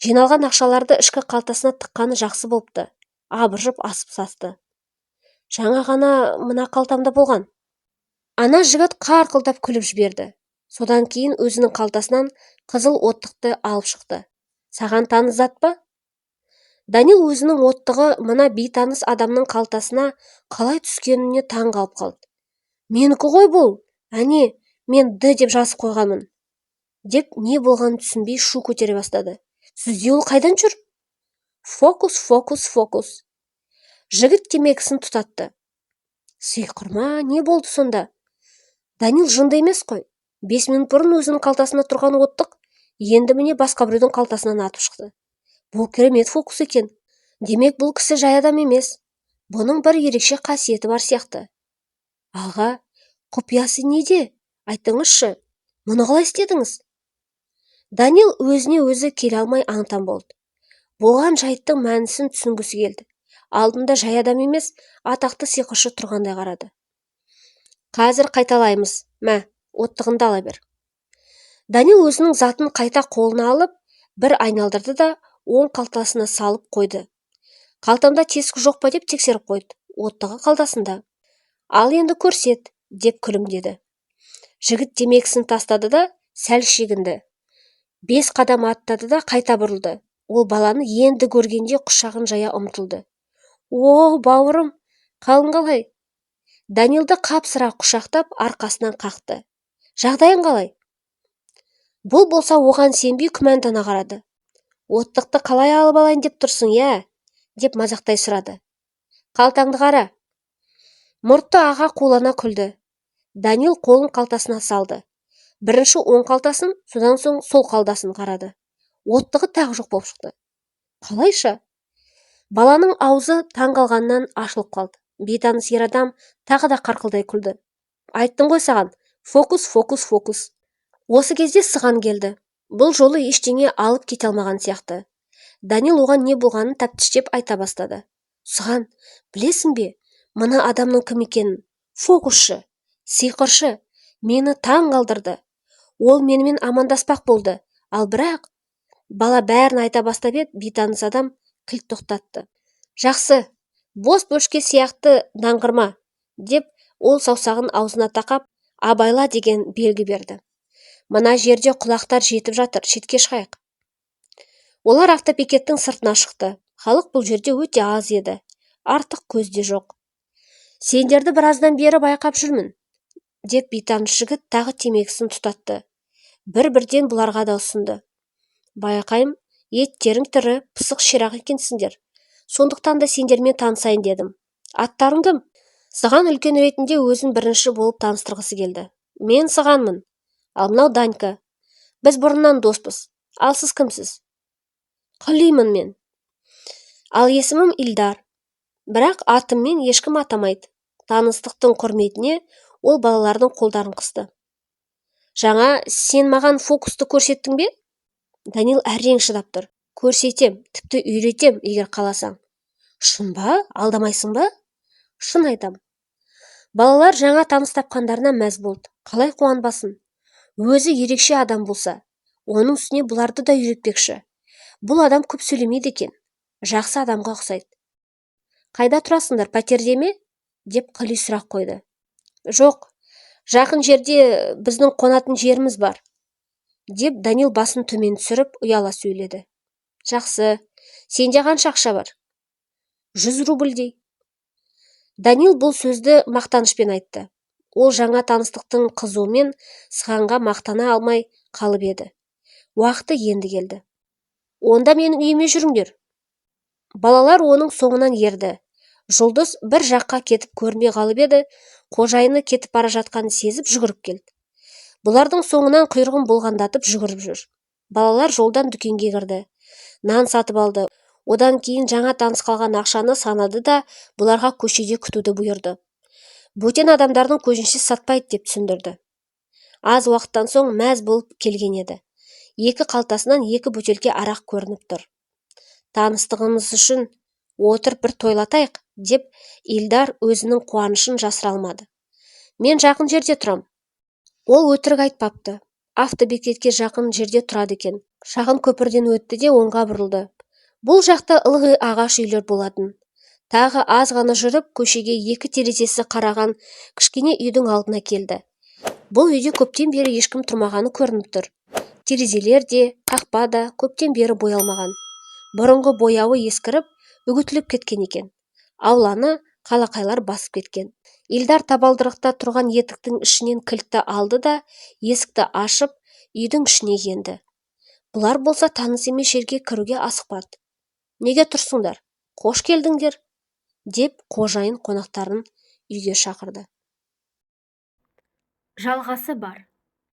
Жиналған ақшаларды ішкі қалтасына тыққаны жақсы болыпты. Абыржып асып састы. Жаңа ғана мына қалтамда болған. Ана жігіт қарқылдап күліп жіберді. Содан кейін өзінің қалтасынан қызыл оттықты алып шықты. Саған таныс зат па? Данил өзінің оттығы мына бейтаныс адамның қалтасына қалай түскеніне таң қалып қалды. Менікі ғой бұл. Әне, мен Д деп жазып қойғанмын. Деп не болғанын түсінбей шу көтере бастады. Сізде ол қайдан жүр? Фокус, фокус, фокус. Жігіт темекісін тұтатты. Сиқырма, не болды сонда? Данил жынды емес қой. 5 минут бұрын өзінің қалтасында тұрған оттық, енді міне басқа біреудің қалтасынан атып шықты. Бұл керемет фокус екен. Демек, бұл кісі жай адам емес. Бұның бір ерекше қасиеті бар сияқты. Аға, құпиясы неде? Айтыңызшы, мұны қалай істедіңіз? Данил өзіне өзі келе алмай аң-таң болды. Болған жайттың мәнісін түсінгісі келді. Алдында жай адам емес, атақты сиқыршы тұрғандай қарады. Қазір қайталаймыз. Мә, оттығынды ала бер. Данил өзінің затын қайта қолына алып, бір айналдырды да оң қалтасына салып қойды. Қалтамда тесік жоқ па деп тексеріп қойды. Оттығы қалтасында. Ал енді көрсет, деп күлімдеді. Жігіт темекісін тастады да сәл шегінді. 5 қадам аттады да қайта бұрылды. Ол баланы енді көргенде құшағын жая ұмтылды. О, бауырым, қалың қалай? Данилды қапсыра құшақтап арқасынан қақты. Жағдайың қалай? Бұл болса оған сенбей күмәндана қарады. Оттықты қалай алып алайын деп тұрсың, я? Деп мазақтай сұрады. Қалтаңды қара. Мұртты аға қулана күлді. Данил қолын қалтасына салды. Бірінші оң қалтасын, содан соң сол қалтасын қарады. Оттығы тағы жоқ болып шықты. Қалайша? Баланың аузы таң қалғаннан ашылып қалды. Бейтаныс ер адам тағы да қарқылдай күлді. Айттым ғой саған, фокус, фокус, фокус. Осы кезде Сыған келді. Бұл жолы ештеңе алып кете алмаған сияқты. Данил оған не болғанын тәптіштеп айта бастады. Сыған, білесің бе, мына адамның кім екенін? Фокусшы, сиқыршы, мені таң қалдырды. Ол менімен амандаспақ болды, ал бірақ бала бәрін айта бастап еді, бейтаныс адам кілт тоқтатты. Жақсы, бос бөшке сияқты даңғырма, деп ол саусағын аузына тақап, абайла деген белгі берді. Мына жерде құлақтар жетіп жатыр, шетке шығайық. Олар автобекеттің сыртына шықты. Халық бұл жерде өте аз еді. Артық көзде жоқ. Сендерді біраздан бері байқап жүрмін, деп бейтаныс жігіт тағы темекісін тұтатты. Бір-бірден бұларға да ұсынды. Байқайым, еттерің тірі, пысық ширақ екенсіңдер. Сондықтан да сендермен танысайын дедім. Аттарың кім? Сыған үлкен ретінде өзін бірінші болып таныстырғысы келді. Мен Сығанмын, ал мынау Данька. Біз бұрыннан доспыз. Ал сіз кімсіз? Құлимын мен. Ал есімім Илдар. Бірақ атыммен ешкім атамайды. Таныстықтың құрметіне ол балалардың қолдарын қысты. Жаңа сен маған фокусты көрсеттің бе? Данил әрең шыдап тұр. Көрсетем, тіпті үйретем, егер қаласаң. Шын ба? Алдамайсың ба? Шын айтам. Балалар жаңа таныс тапқандарына мәз болды. Қалай қуанбасын? Өзі ерекше адам болса, оның үстіне бұларды да үйретпекші. Бұл адам көп сөйлемейді екен. Жақсы адамға ұқсайды. Қайда тұрасыңдар, пәтерде ме? Деп Қали сұрақ қойды. Жоқ, жақын жерде біздің қонатын жеріміз бар. Деп Данил басын төмен түсіріп ұяла сөйледі. Жақсы, сенде қанша ақша бар? 100 рубльдей. Данил бұл сөзді мақтанышпен айтты. Ол жаңа таныстықтың қызуымен Сығанға мақтана алмай қалып еді. Уақыты енді келді. Онда менің үйіме жүріңдер. Балалар оның соңынан ерді. Жұлдыз бір жаққа кетіп көрмей қалып еді, қожайыны кетіп бара жатқанын сезіп жүгіріп келді. Бұлардың соңынан құйрығын болғандатып жүгіріп жүр. Балалар жолдан дүкенге кірді. Нан сатып алды. Одан кейін жаңа таныс қалған ақшаны санады да бұларға көшеде күтуді бұйырды. Бөтен адамдардың көзінше сатпайды деп түсіндірді. Аз уақыттан соң мәз болып келген еді. Екі қалтасынан 2 бөтелке арақ көрініп тұр. Таныстығымыз үшін отыр бір тойлатайық, деп Илдар өзінің қуанышын жасыра алмады. Мен жақын жерде тұрам. Ол өтірік айтпапты. Автобекетке жақын жерде тұрады екен. Шағын көпірден өтті де оңға бұрылды. Бұл жақта ылғи ағаш үйлер болатын. Тағы аз ғана жүріп, көшеге 2 терезесі қараған кішкене үйдің алдына келді. Бұл үйде көптен бері ешкім тұрмағаны көрініп тұр. Терезелер де, қақпа да көптен бері боялмаған. Бұрынғы бояуы ескіріп, үгітіліп кеткен екен. Ауланы қалақайлар басып кеткен. Илдар табалдырықта тұрған етіктің ішінен кілтті алды да, есікті ашып, үйдің ішіне енді. Бұлар болса таныс емес жерге кіруге асықпады. Неге тұрсыңдар? Қош келдіңдер, деп қожайын қонақтарын үйге шақырды. Жалғасы бар.